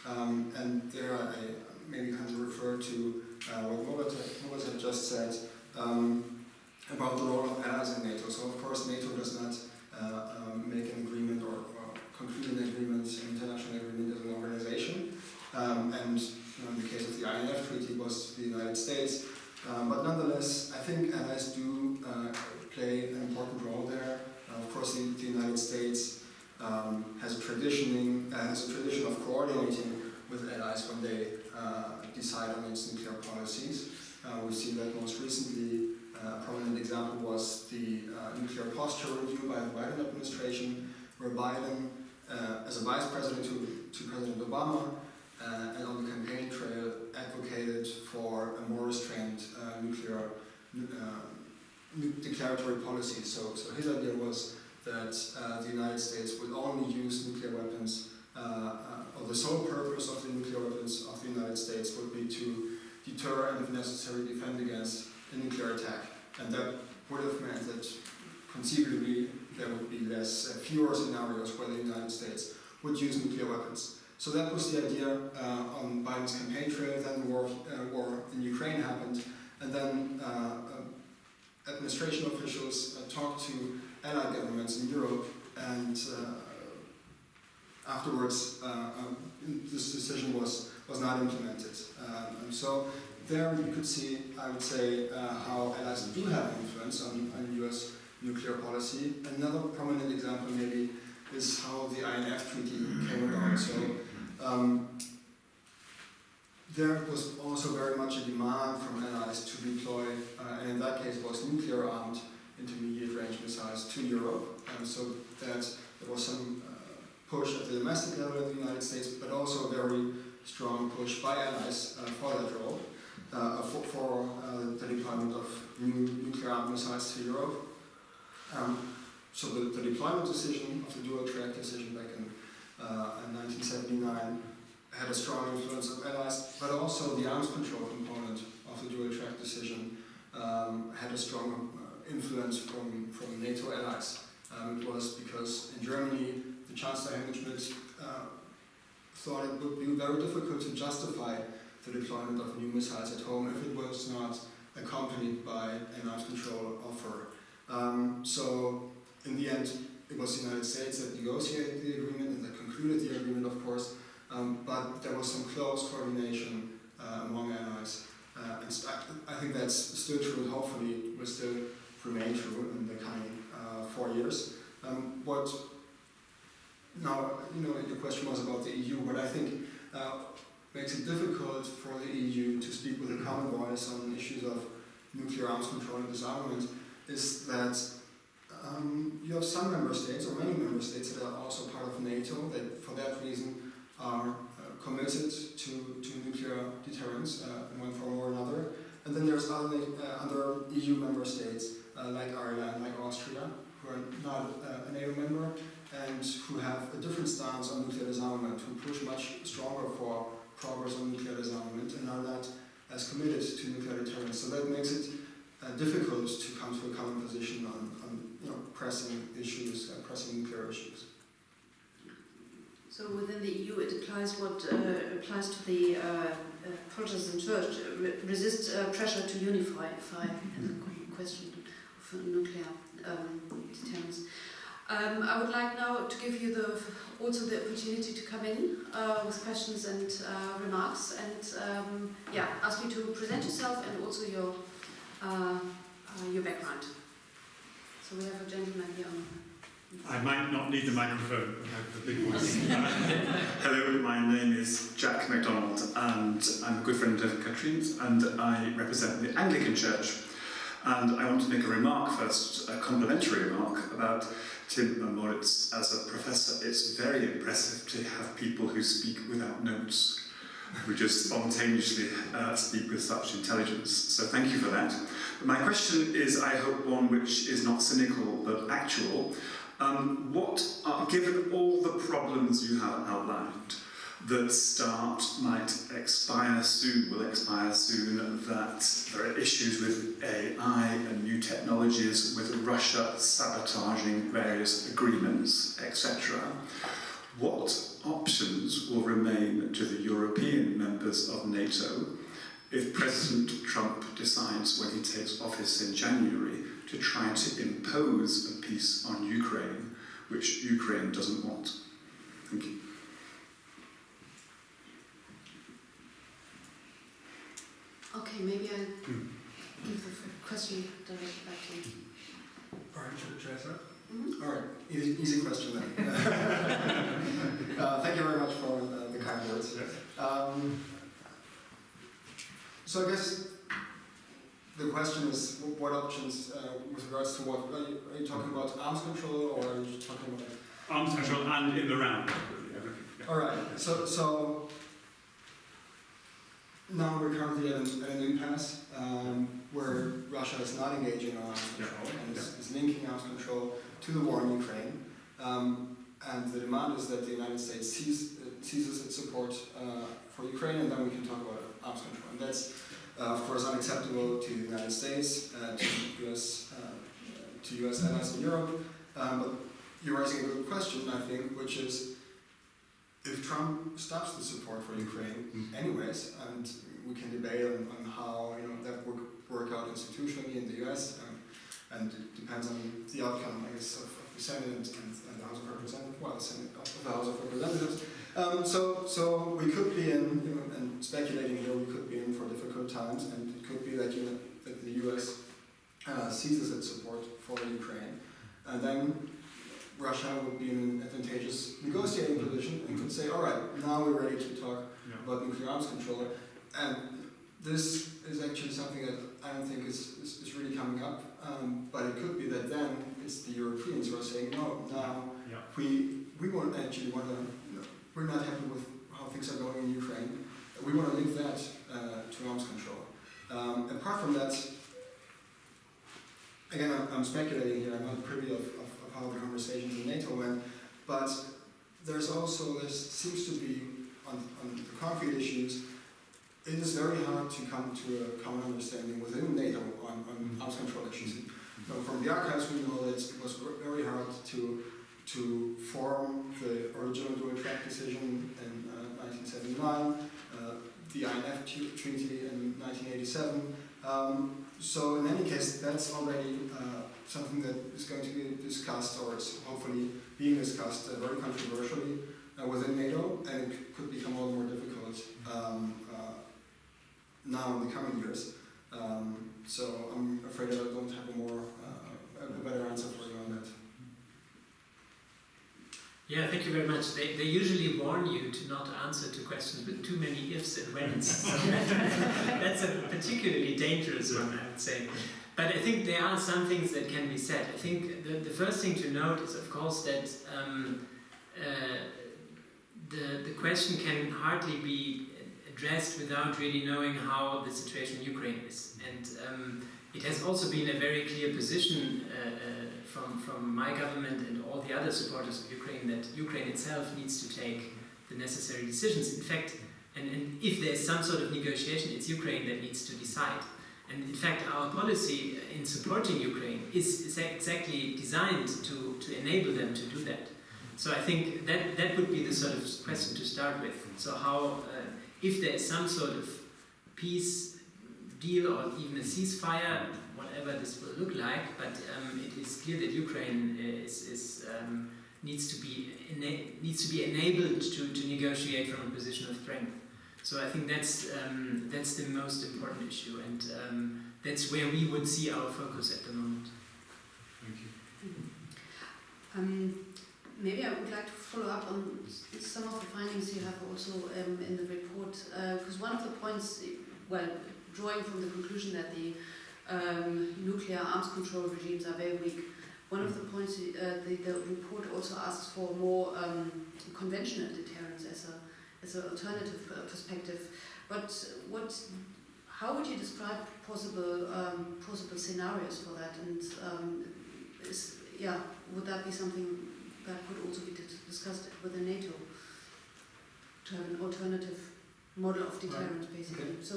and there I maybe kind of refer to what Robert had just said about the role of allies in NATO. So of course NATO does not make an agreement or conclude an agreement, an international agreement as an organization, and in the case of the INEF treaty was the United States, but nonetheless I think allies do play an important role there. Of course the United States has a tradition of coordinating with allies when they decide on its nuclear policies. We've seen that most recently. A prominent example was the nuclear posture review by the Biden administration, where Biden, as a vice president to President Obama, and on the campaign trail, advocated for a more restrained nuclear declaratory policy. So his idea was that the United States would only use nuclear weapons, or the sole purpose of the nuclear weapons of the United States would be to deter and, if necessary, defend against a nuclear attack. And that would have meant that conceivably there would be fewer scenarios where the United States would use nuclear weapons. So that was the idea on Biden's campaign trail. Then the war in Ukraine happened, and then administration officials talked to allied governments in Europe, and afterwards this decision was not implemented. And so there you could see, I would say, how allies do have influence on US nuclear policy. Another prominent example maybe is how the INF treaty came about. So there was also very much a demand from allies to deploy, and in that case it was nuclear-armed intermediate range missiles to Europe. And so that there was some push at the domestic level in the United States, but also a very strong push by allies for that role, for the deployment of new nuclear-armed missiles to Europe. So the deployment decision of the dual-track decision back in 1979 had a strong influence of allies, but also the arms control component of the dual-track decision had a strong influence from NATO allies. It was because in Germany, the Chancellor Helmut Schmidt thought it would be very difficult to justify the deployment of new missiles at home if it was not accompanied by an arms control offer. So in the end, it was the United States that negotiated the agreement and that concluded the agreement, of course, but there was some close coordination among allies. And I think that's still true, and hopefully will still remain true in the coming 4 years. Now, your question was about the EU. What I think makes it difficult for the EU to speak with a common voice on issues of nuclear arms control and disarmament is that you have some member states, or many member states, that are also part of NATO, that for that reason are committed to nuclear deterrence in one form or another. And then there's other EU member states, like Ireland, like Austria, who are not a NATO member, and who have a different stance on nuclear disarmament, who push much stronger for progress on nuclear disarmament and are not as committed to nuclear deterrence. So that makes it difficult to come to a common position on pressing issues, pressing nuclear issues. So within the EU, it applies what applies to the Protestant Church. Resist pressure to unify in the question of nuclear deterrence. I would like now to give you also the opportunity to come in with questions and remarks, and ask you to present yourself and also your background. So we have a gentleman here on. I might not need the microphone, I have the big voice. Hello, my name is Jack MacDonald, and I'm a good friend of Katrine's, and I represent the Anglican Church. And I want to make a remark first, a complimentary remark about Tim and Moritz as a professor. It's very impressive to have people who speak without notes, who just spontaneously speak with such intelligence. So thank you for that. But my question is, I hope, one which is not cynical but actual. Given all the problems you have outlined, that might expire soon, will expire soon, that there are issues with AI and new technologies, with Russia sabotaging various agreements, etc. What options will remain to the European members of NATO if President Trump decides when he takes office in January to try to impose a peace on Ukraine, which Ukraine doesn't want? Thank you. Okay, maybe I'll give the question directly back to you. All right, should I start? Mm-hmm. All right, easy question then. Thank you very much for the kind words. So I guess the question is, what options with regards to what? Are you talking about arms control, or are you talking about Arms control and in the round, everything. Yeah. All right, so now we're currently at an impasse where Russia is not engaging on arms control and is linking arms control to the war in Ukraine. And the demand is that the United States ceases its support for Ukraine, and then we can talk about arms control. And that's, of course, unacceptable to the United States, to US allies in Europe. But you're raising a good question, I think, which is, if Trump stops the support for Ukraine anyways, and we can debate on how that would work out institutionally in the US, and it depends on the outcome, I guess, of the Senate and the House of Representatives, well, the Senate of the House of Representatives. So we could be in, and speculating here, we could be in for difficult times, and it could be that that the US ceases its support for Ukraine, and then Russia would be in an advantageous negotiating position and could say, all right, now we're ready to talk about nuclear arms control. And this is actually something that I don't think is really coming up, but it could be that then it's the Europeans who are saying, no, now we won't actually want to, we're not happy with how things are going in Ukraine. We want to link that to arms control. Apart from that, again, I'm speculating here, I'm not privy of how the conversations in NATO went, but there seems to be, on the concrete issues, it is very hard to come to a common understanding within NATO on arms control issues. So from the archives we know that it was very hard to form the original dual-track decision in 1979, the INEF treaty in 1987. So in any case, that's already something that is going to be discussed, or is hopefully being discussed very controversially within NATO, and it could become all the more difficult now in the coming years. So I'm afraid I don't have a better answer for you on that. Yeah, thank you very much. They usually warn you to not answer to questions with too many ifs and whens. So that's a particularly dangerous one, I would say. But I think there are some things that can be said. I think the first thing to note is, of course, that the question can hardly be addressed without really knowing how the situation in Ukraine is. And it has also been a very clear position from my government and all the other supporters of Ukraine that Ukraine itself needs to take the necessary decisions. In fact, and if there's some sort of negotiation, it's Ukraine that needs to decide. And in fact, our policy in supporting Ukraine is exactly designed to enable them to do that. So I think that would be the sort of question to start with. So how, if there is some sort of peace deal or even a ceasefire, whatever this will look like, but it is clear that Ukraine needs to be enabled to negotiate from a position of strength. So I think that's the most important issue, and that's where we would see our focus at the moment. Thank you. Maybe I would like to follow up on some of the findings you have also in the report, because one of the points, well, drawing from the conclusion that the nuclear arms control regimes are very weak, one of the points the report also asks for more conventional deterrence as an alternative perspective. But how would you describe possible scenarios for that? And would that be something that could also be discussed within NATO to have an alternative model of deterrence, basically? Okay. So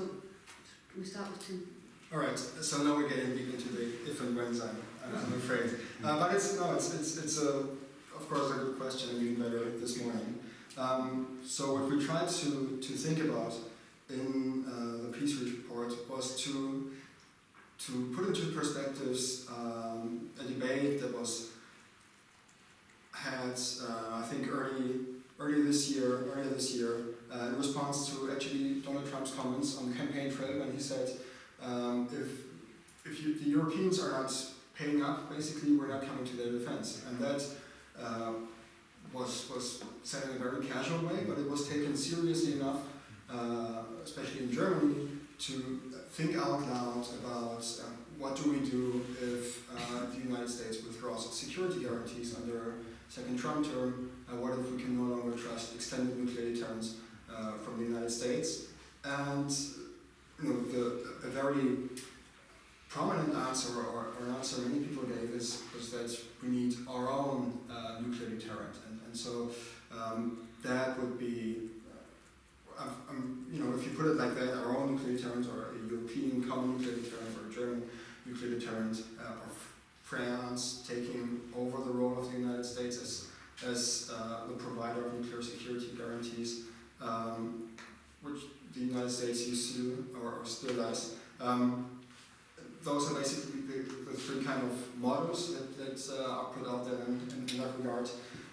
we start with Tim. All right. So now we're getting deep into the if and when's. I'm afraid, but it's of course a good question, and even better this morning. So what we tried to think about in the peace report was to put into perspectives a debate that was had I think earlier this year in response to actually Donald Trump's comments on the campaign trail when he said if the Europeans are not paying up, basically we're not coming to their defense, and that was said in a very casual way, but it was taken seriously enough, especially in Germany, to think out loud about what do we do if the United States withdraws its security guarantees under a second Trump term. What if we can no longer trust extended nuclear deterrence from the United States? And a very prominent answer, or an answer many people gave, was that we need our own nuclear deterrent, and so that would be, if you put it like that, our own nuclear deterrent, or a European common nuclear deterrent, or a German nuclear deterrent, or France taking over the role of the United States as the provider of nuclear security guarantees, which the United States used to do, or still does. Those are basically the three kind of models that are put out there in that regard.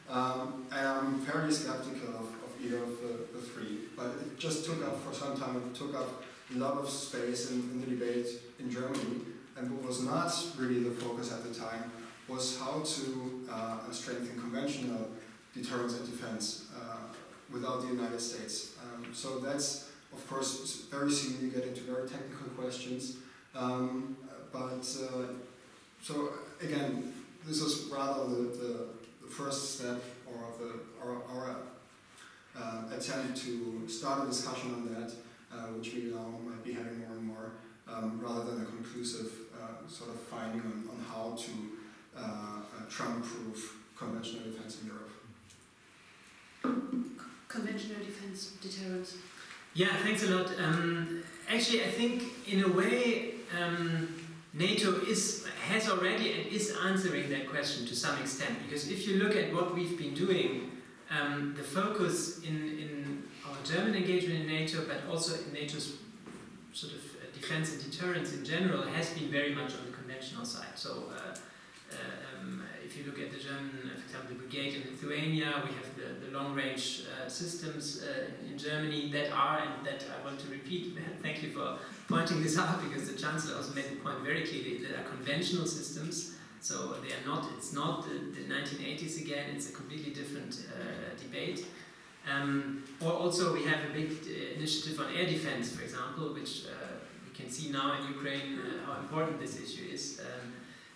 And I'm fairly skeptical of either of the three, but it just took up, for some time, it took up a lot of space in the debate in Germany, and what was not really the focus at the time was how to strengthen conventional deterrence and defense without the United States. So that's, of course, very soon you get into very technical questions. So again, this is rather the first step, or our attempt to start a discussion on that, which we now might be having more and more, rather than a conclusive sort of finding on how to Trump-proof conventional defense in Europe. Conventional defense deterrence. Yeah, thanks a lot. Actually, I think in a way NATO has already and is answering that question to some extent, because if you look at what we've been doing, the focus in our German engagement in NATO, but also in NATO's sort of defense and deterrence in general, has been very much on the conventional side. So if you look at the German, for example, the brigade in Lithuania, we have the long-range systems in Germany that are, and that I want to repeat, thank you for pointing this out, because the Chancellor also made the point very clearly, that are conventional systems, so they are not, it's not the 1980s again, it's a completely different debate. Or also we have a big initiative on air defense, for example, which we can see now in Ukraine how important this issue is.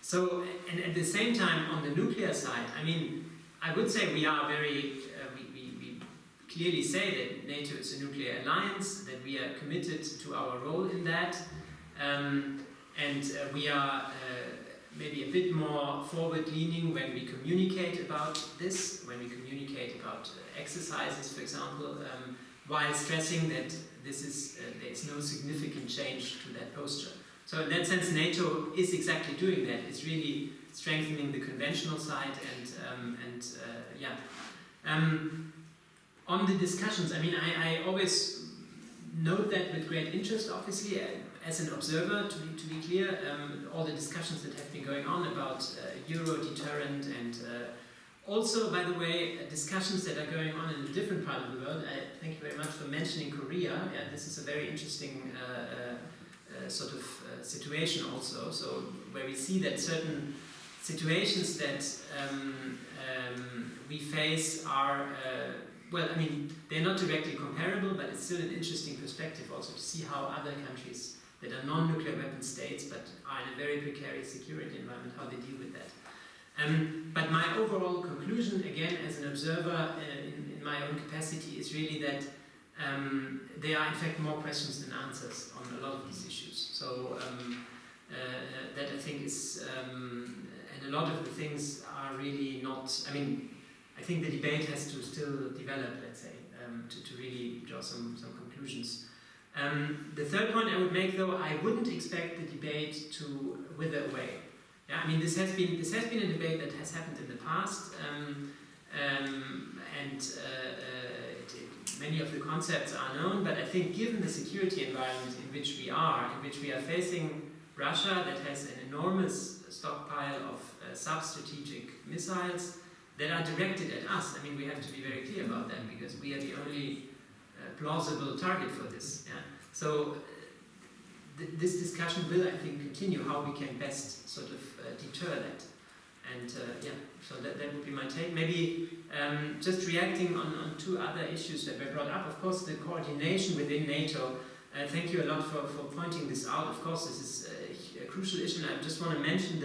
So, and at the same time, on the nuclear side, I mean, I would say we are very, we clearly say that NATO is a nuclear alliance, that we are committed to our role in that, and we are maybe a bit more forward-leaning when we communicate about this, when we communicate about exercises, for example, while stressing that this is there is no significant change to that posture. So So in that sense, NATO is exactly doing that. It's really strengthening the conventional side on the discussions, I mean, I always note that with great interest, obviously, as an observer, to be clear, all the discussions that have been going on about Euro deterrent and also, by the way, discussions that are going on in a different part of the world. I thank you very much for mentioning Korea. Yeah, this is a very interesting situation also. So where we see that certain situations that we face are, well, I mean, they're not directly comparable, but it's still an interesting perspective also to see how other countries that are non-nuclear weapon states but are in a very precarious security environment, how they deal with that. But my overall conclusion, again, as an observer in my own capacity, is really that there are in fact more questions than answers on a lot of these issues. So that I think is, and a lot of the things are really not, I mean, I think the debate has to still develop, let's say, to really draw some conclusions. The third point I would make, though, I wouldn't expect the debate to wither away. Yeah, I mean, this has been a debate that has happened in the past, many of the concepts are known, but I think given the security environment in which we are facing Russia that has an enormous stockpile of sub-strategic missiles that are directed at us. I mean, we have to be very clear about that because we are the only plausible target for this. Yeah? So this discussion will, I think, continue how we can best sort of deter that. And so that would be my take. Maybe just reacting on two other issues that were brought up. Of course, the coordination within NATO. Thank you a lot for pointing this out. Of course, this is a crucial issue. And I just want to mention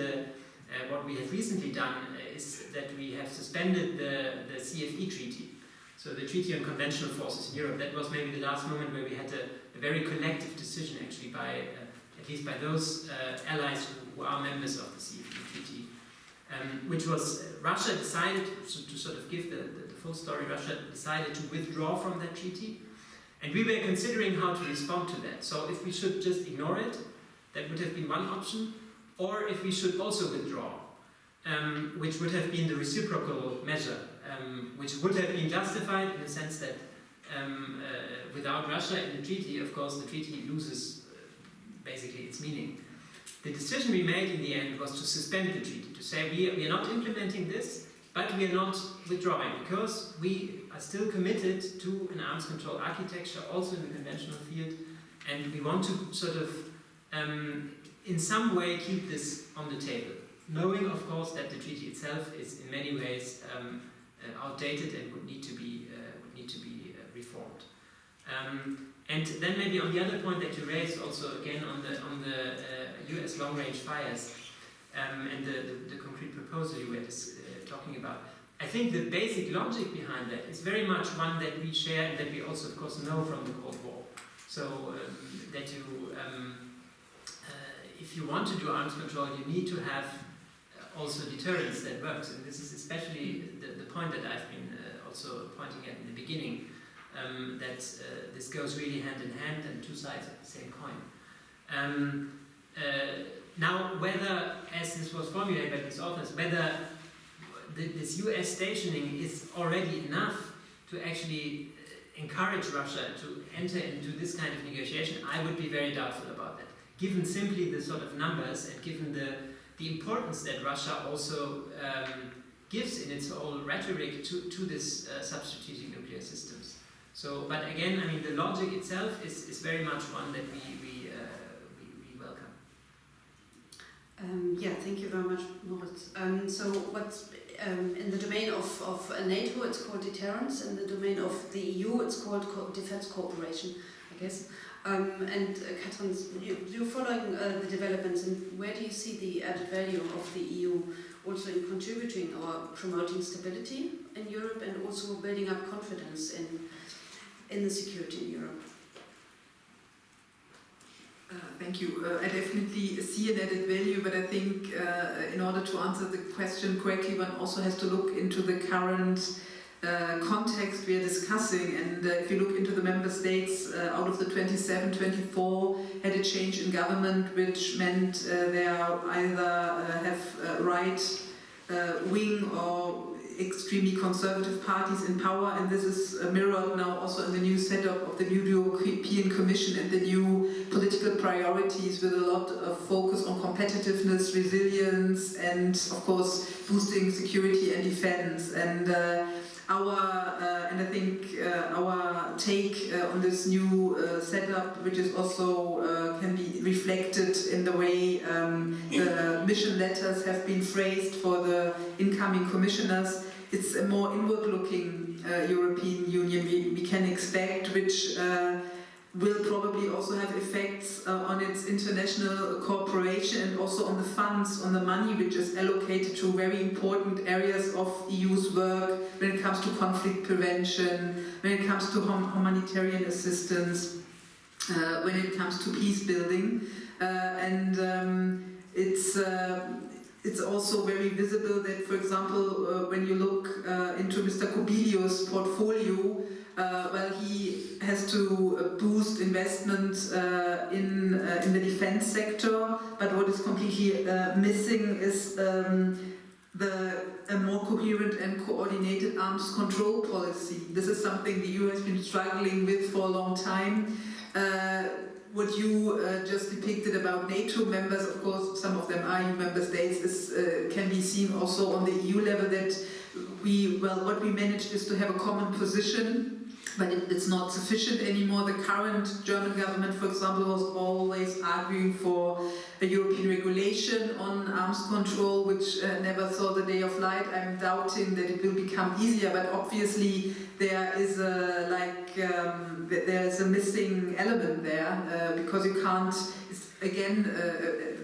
what we have recently done is that we have suspended the CFE treaty. So the Treaty on Conventional Forces in Europe. That was maybe the last moment where we had a very collective decision, actually, by at least by those allies who are members of the CFE treaty. Which was Russia decided, to sort of give the full story, Russia decided to withdraw from that treaty. And we were considering how to respond to that. So if we should just ignore it, that would have been one option, or if we should also withdraw, which would have been the reciprocal measure, which would have been justified in the sense that without Russia in the treaty, of course, the treaty loses basically its meaning. The decision we made in the end was to suspend the treaty, to say we are not implementing this, but we are not withdrawing, because we are still committed to an arms control architecture, also in the conventional field, and we want to sort of, in some way, keep this on the table, knowing, of course, that the treaty itself is in many ways outdated and would need to be reformed. And then maybe on the other point that you raised also again on the US long-range fires and the concrete proposal you were talking about, I think the basic logic behind that is very much one that we share and that we also of course know from the Cold War. So that you, if you want to do arms control, you need to have also deterrence that works, and this is especially the point that I've been also pointing at in the beginning. That this goes really hand in hand and two sides of the same coin. Now, whether, as this was formulated by these authors, whether this US stationing is already enough to actually encourage Russia to enter into this kind of negotiation, I would be very doubtful about that. Given simply the sort of numbers and given the importance that Russia also gives in its whole rhetoric to this sub-strategic nuclear systems. So, but again, I mean, the logic itself is very much one that we welcome. Yeah, thank you very much, Moritz. So what's in the domain of NATO, it's called deterrence. In the domain of the EU, it's called defense cooperation, I guess. And Katrin, you're following the developments, and where do you see the added value of the EU also in contributing or promoting stability in Europe and also building up confidence in the security in Europe? Thank you. I definitely see an added value, but I think in order to answer the question correctly, one also has to look into the current context we are discussing. And if you look into the member states, out of the 27, 24 had a change in government, which meant they are either have right wing or extremely conservative parties in power, and this is mirrored now also in the new setup of the new European Commission and the new political priorities, with a lot of focus on competitiveness, resilience, and of course boosting security and defense. And I think our take on this new setup, which is also can be reflected in the way the mission letters have been phrased for the incoming commissioners. It's a more inward-looking European Union we can expect, which will probably also have effects on its international cooperation and also on the funds, on the money which is allocated to very important areas of EU's work when it comes to conflict prevention, when it comes to humanitarian assistance, when it comes to peace building. It's also very visible that, for example, when you look into Mr. Kubilius' portfolio, he has to boost investment in the defense sector, but what is completely missing is a more coherent and coordinated arms control policy. This is something the EU has been struggling with for a long time. What you just depicted about NATO members, of course, some of them are EU member states, can be seen also on the EU level, that what we managed is to have a common position, but it's not sufficient anymore. The current German government, for example, was always arguing for a European regulation on arms control, which never saw the day of light. I'm doubting that it will become easier, but obviously there is a missing element there, because you can't, again,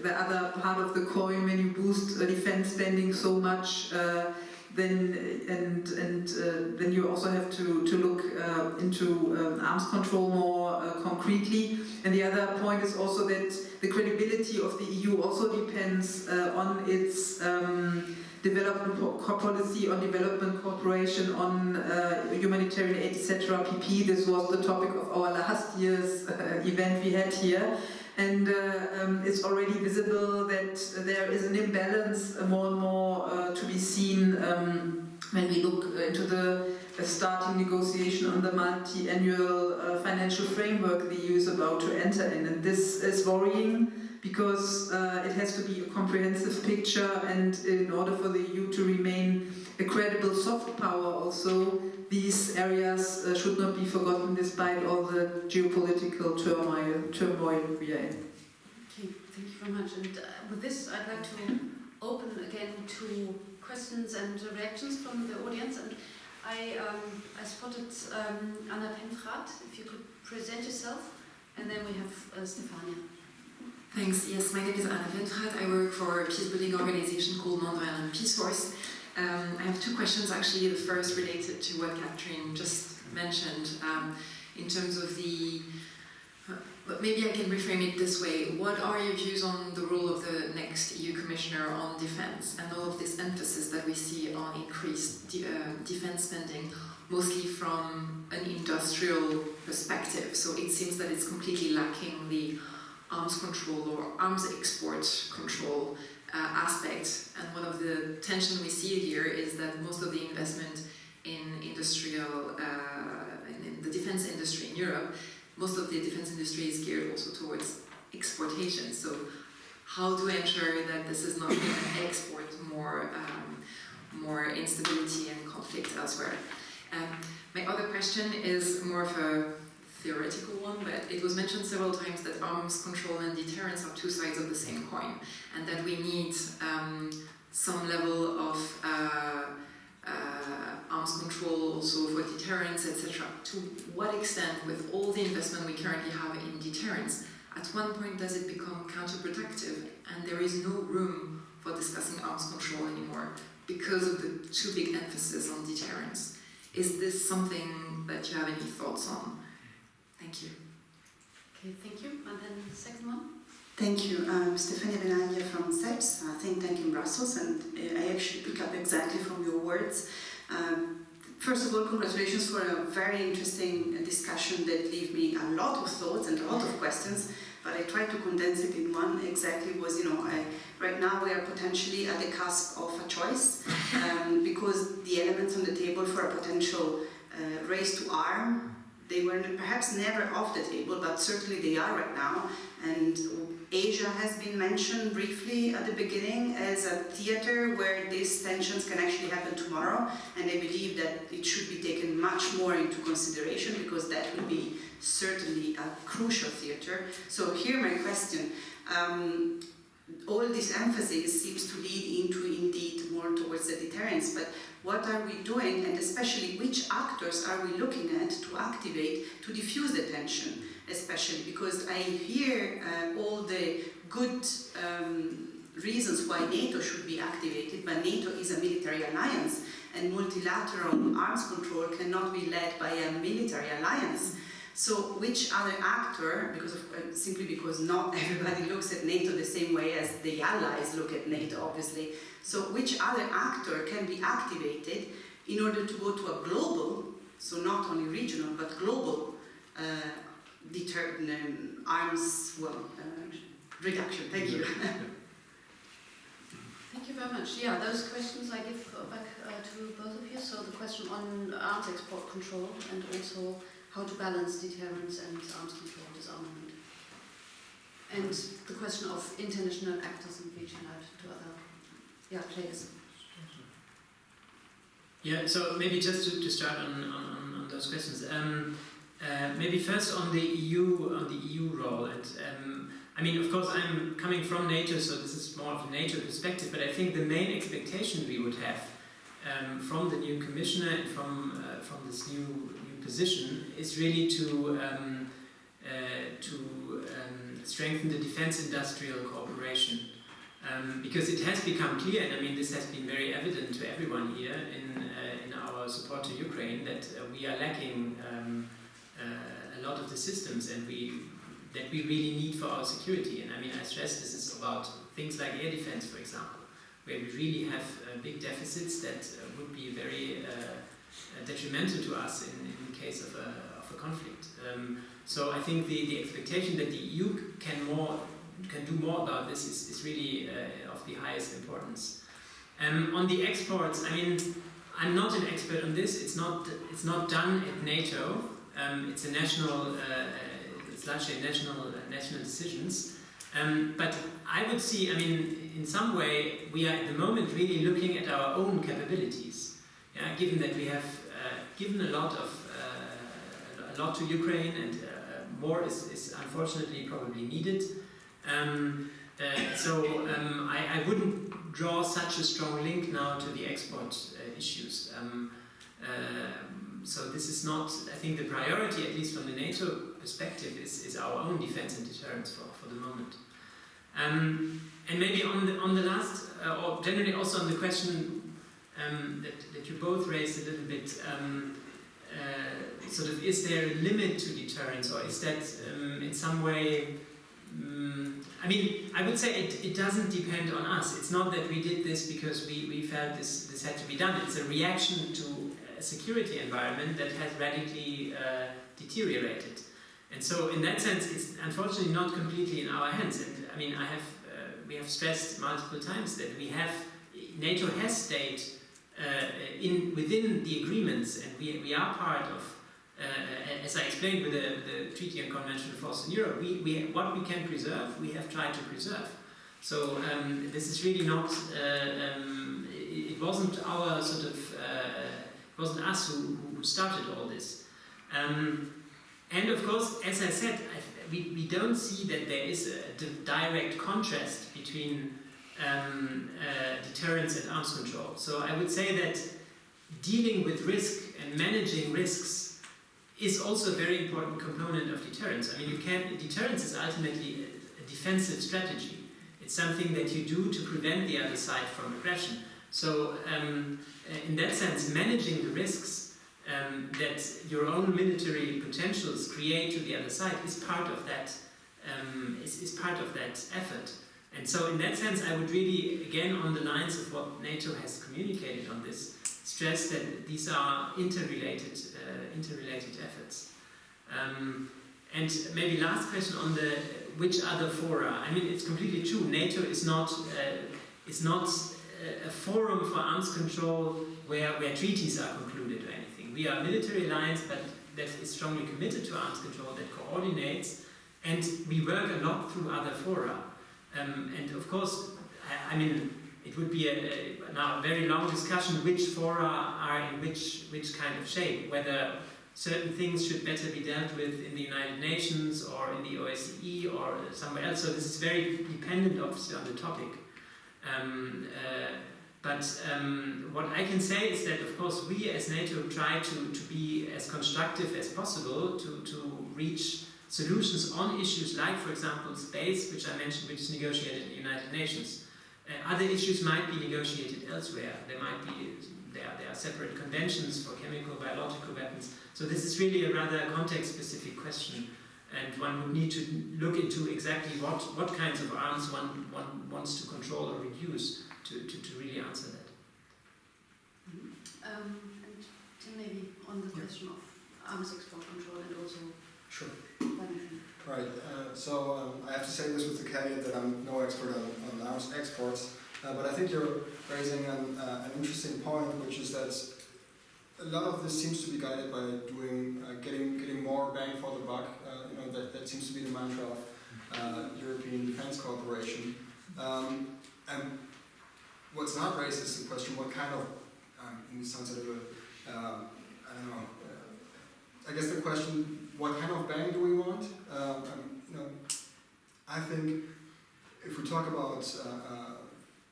the other part of the coin, when you boost defense spending so much, then you also have to look into arms control more concretely. And the other point is also that the credibility of the EU also depends on its development policy, on development cooperation, on humanitarian aid, etc. PP. This was the topic of our last year's event we had here. And it's already visible that there is an imbalance more and more to be seen when we look into the starting negotiation on the multi-annual financial framework the EU is about to enter in. And this is worrying, because it has to be a comprehensive picture, and in order for the EU to remain a credible soft power also, these areas should not be forgotten despite all the geopolitical turmoil we are in. Okay, thank you very much. And with this, I'd like to open again to questions and reactions from the audience. And I spotted Anna Penfrat, if you could present yourself, and then we have Stefania. Thanks. Yes, my name is Anna Penfrat. I work for a peace-building organization called Montreal Peace Force. I have two questions, actually. The first related to what Catherine just mentioned, in terms of the... but maybe I can reframe it this way. What are your views on the role of the next EU Commissioner on defense, and all of this emphasis that we see on increased defense spending, mostly from an industrial perspective? So it seems that it's completely lacking the arms control or arms export control aspect. And one of the tension we see here is that most of the investment in industrial, in the defense industry in Europe, most of the defense industry is geared also towards exportation. So how to ensure that this is not going to export more instability and conflict elsewhere? My other question is more of a theoretical one, but it was mentioned several times that arms control and deterrence are two sides of the same coin, and that we need some level of arms control also for deterrence, etc. To what extent, with all the investment we currently have in deterrence, at one point does it become counterproductive and there is no room for discussing arms control anymore because of the too big emphasis on deterrence? Is this something that you have any thoughts on? Thank you. Okay, thank you. And then the second one. Thank you. Stefania Benaglia from SETS, think tank in Brussels, and I actually pick up exactly from your words First of all, congratulations for a very interesting discussion that gave me a lot of thoughts and a lot of questions, but I tried to condense it in one. Exactly was, right now we are potentially at the cusp of a choice, because the elements on the table for a potential race to arm, they were perhaps never off the table, but certainly they are right now. And Asia has been mentioned briefly at the beginning as a theater where these tensions can actually happen tomorrow, and I believe that it should be taken much more into consideration, because that will be certainly a crucial theater. So here my question, all this emphasis seems to lead into indeed more towards the deterrence, but what are we doing, and especially which actors are we looking at to activate to diffuse the tension? Especially because I hear all the good reasons why NATO should be activated, but NATO is a military alliance, and multilateral arms control cannot be led by a military alliance. So which other actor, simply because not everybody looks at NATO the same way as the allies look at NATO, obviously. So which other actor can be activated in order to go to a global, so not only regional, but global arms reduction? Thank you. Thank you very much. Yeah, those questions I give back to both of you. So the question on arms export control, and also how to balance deterrence and arms control, disarmament. And the question of international actors and reaching out to other players. Yeah, so maybe just to start on those questions. Maybe first on the EU role, and I mean, of course, I'm coming from NATO, so this is more of a NATO perspective. But I think the main expectation we would have from the new commissioner and from this new position is really to strengthen the defense industrial cooperation, because it has become clear, and I mean, this has been very evident to everyone here in our support to Ukraine, that we are lacking a lot of the systems that we really need for our security. And I mean, I stress this is about things like air defense, for example, where we really have big deficits that would be very detrimental to us in case of a conflict. So I think the expectation that the EU can do more about this is really of the highest importance. On the exports, I mean, I'm not an expert on this. It's not done at NATO. It's a national, it's largely national decisions. But I would see, I mean, in some way, we are at the moment really looking at our own capabilities. Yeah, given that we have given a lot to Ukraine, and more is unfortunately probably needed. So I wouldn't draw such a strong link now to the export issues. So this is not, I think the priority, at least from the NATO perspective, is our own defense and deterrence for the moment. And maybe on the last, or generally also on the question that you both raised a little bit, sort of, is there a limit to deterrence, or is that in some way, I mean, I would say it doesn't depend on us. It's not that we did this because we felt this had to be done. It's a reaction to a security environment that has radically deteriorated. And so in that sense, it's unfortunately not completely in our hands. And I mean, we have stressed multiple times that NATO has stayed within the agreements, and we are part of, as I explained with the Treaty on Conventional Force in Europe, what we can preserve, we have tried to preserve. So this is really not, it wasn't our sort of, it wasn't us who started all this. And of course, as I said, we don't see that there is a direct contrast between deterrence and arms control. So I would say that dealing with risk and managing risks is also a very important component of deterrence. I mean, deterrence is ultimately a defensive strategy. It's something that you do to prevent the other side from aggression. So in that sense, managing the risks that your own military potentials create to the other side is part of that, is part of that effort. And so in that sense, I would really, again, on the lines of what NATO has communicated on this, stress that these are interrelated efforts. And maybe last question on the which other fora. I mean, it's completely true. NATO is not a forum for arms control where treaties are concluded or anything. We are a military alliance, but that is strongly committed to arms control, that coordinates, and we work a lot through other fora. And of course, I mean, it would be now a very long discussion which fora are in which kind of shape, whether certain things should better be dealt with in the United Nations or in the OSCE or somewhere else. So this is very dependent, obviously, on the topic. But what I can say is that, of course, we as NATO try to be as constructive as possible to reach solutions on issues like, for example, space, which I mentioned, which is negotiated in the United Nations. Other issues might be negotiated elsewhere. There are separate conventions for chemical, biological weapons. So this is really a rather context-specific question, and one would need to look into exactly what kinds of arms one wants to control or reduce to really answer that. And Tim, maybe on the question of arms export control and also Sure. weaponry. Right. I have to say this with the caveat that I'm no expert on arms exports, but I think you're raising an interesting point, which is that a lot of this seems to be guided by getting more bang for the buck. That seems to be the mantra of European defense cooperation. And what's not raised is the question: what kind of, in the sense of I don't know. I guess the question: what kind of bang do we want? I think if we talk about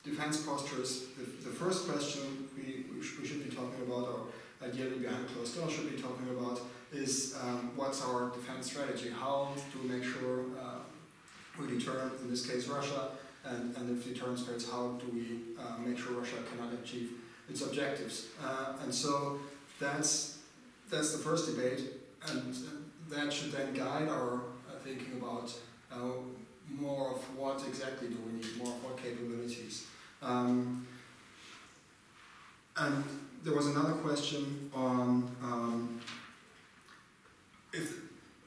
defense postures, the first question we should be talking about, or ideally behind closed doors should be talking about, is what's our defense strategy? How do we make sure we deter, in this case, Russia, and if deterrence fails, how do we make sure Russia cannot achieve its objectives? And so that's the first debate, and that should then guide our thinking about more of what exactly do we need, more of what capabilities. And there was another question on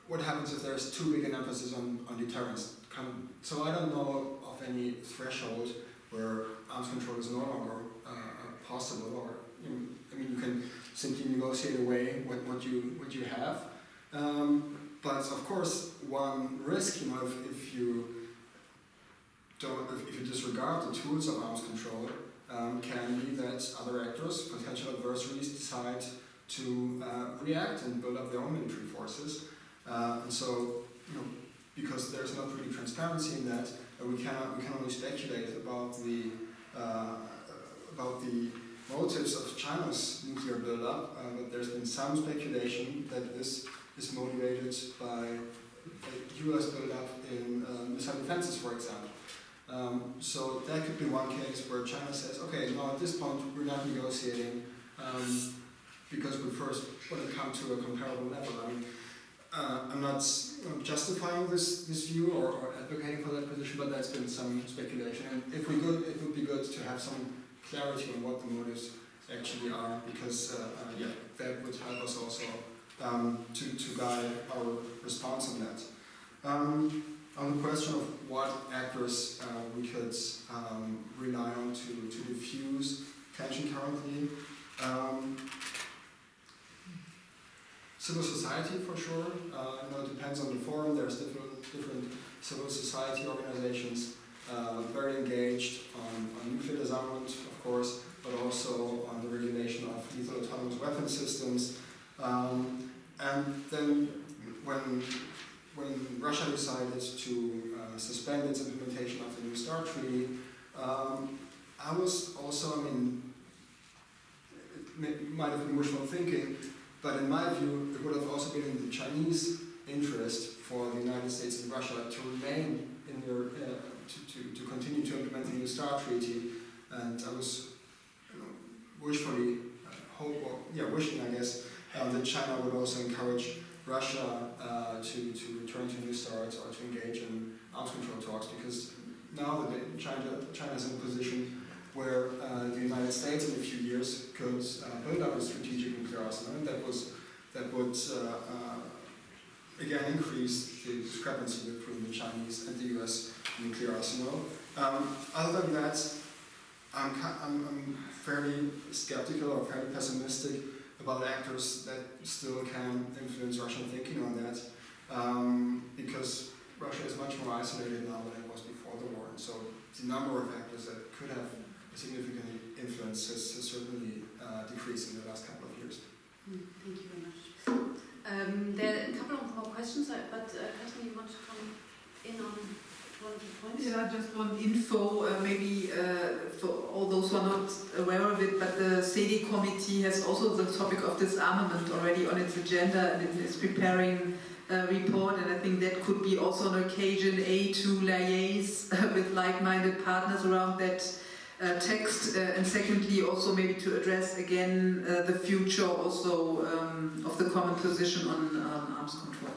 what happens if there's too big an emphasis on deterrence. So I don't know of any threshold where arms control is no longer possible, or you can simply negotiate away what you have. But of course, one risk, if you disregard the tools of arms control, can be that other actors, potential adversaries, decide to react and build up their own military forces. And so, because there's not really transparency in that, we can only speculate about the motives of China's nuclear buildup. But there's been some speculation that this is motivated by U.S. buildup in missile defenses, for example. So that could be one case where China says, okay, now at this point we're not negotiating because we first want to come to a comparable level. I'm not justifying this view or advocating for that position, but that's been some speculation. And if we could, it would be good to have some clarity on what the motives actually are, because that would help us also to guide our response on that. On the question of what actors we could rely on to diffuse tension currently, civil society for sure. It depends on the forum. There's different civil society organizations very engaged on nuclear disarmament, of course, but also on the regulation of lethal autonomous weapon systems. And then when Russia decided to suspend its implementation of the New START Treaty, I was also, it might have been wishful thinking, but in my view, it would have also been in the Chinese interest for the United States and Russia to remain in their, to continue to implement the New START Treaty, and I was wishing, I guess, that China would also encourage Russia to return to New START or to engage in arms control talks, because now that China is in a position where the United States in a few years could build up a strategic nuclear arsenal, and that would again increase the discrepancy between the Chinese and the US nuclear arsenal. Other than that, I'm fairly skeptical or fairly pessimistic about actors that still can influence Russian thinking on that, because Russia is much more isolated now than it was before the war. And so the number of actors that could have a significant influence has certainly decreased in the last couple of years. Thank you very much. There are a couple of more questions, but Catherine, you want to come in on one of the points? Yeah, just one info, maybe for all those who are not aware of it, but the CD committee has also the topic of disarmament already on its agenda, and it is preparing a report, and I think that could be also an occasion, to liaise with like-minded partners around that text, and secondly also maybe to address again the future also of the common position on arms control.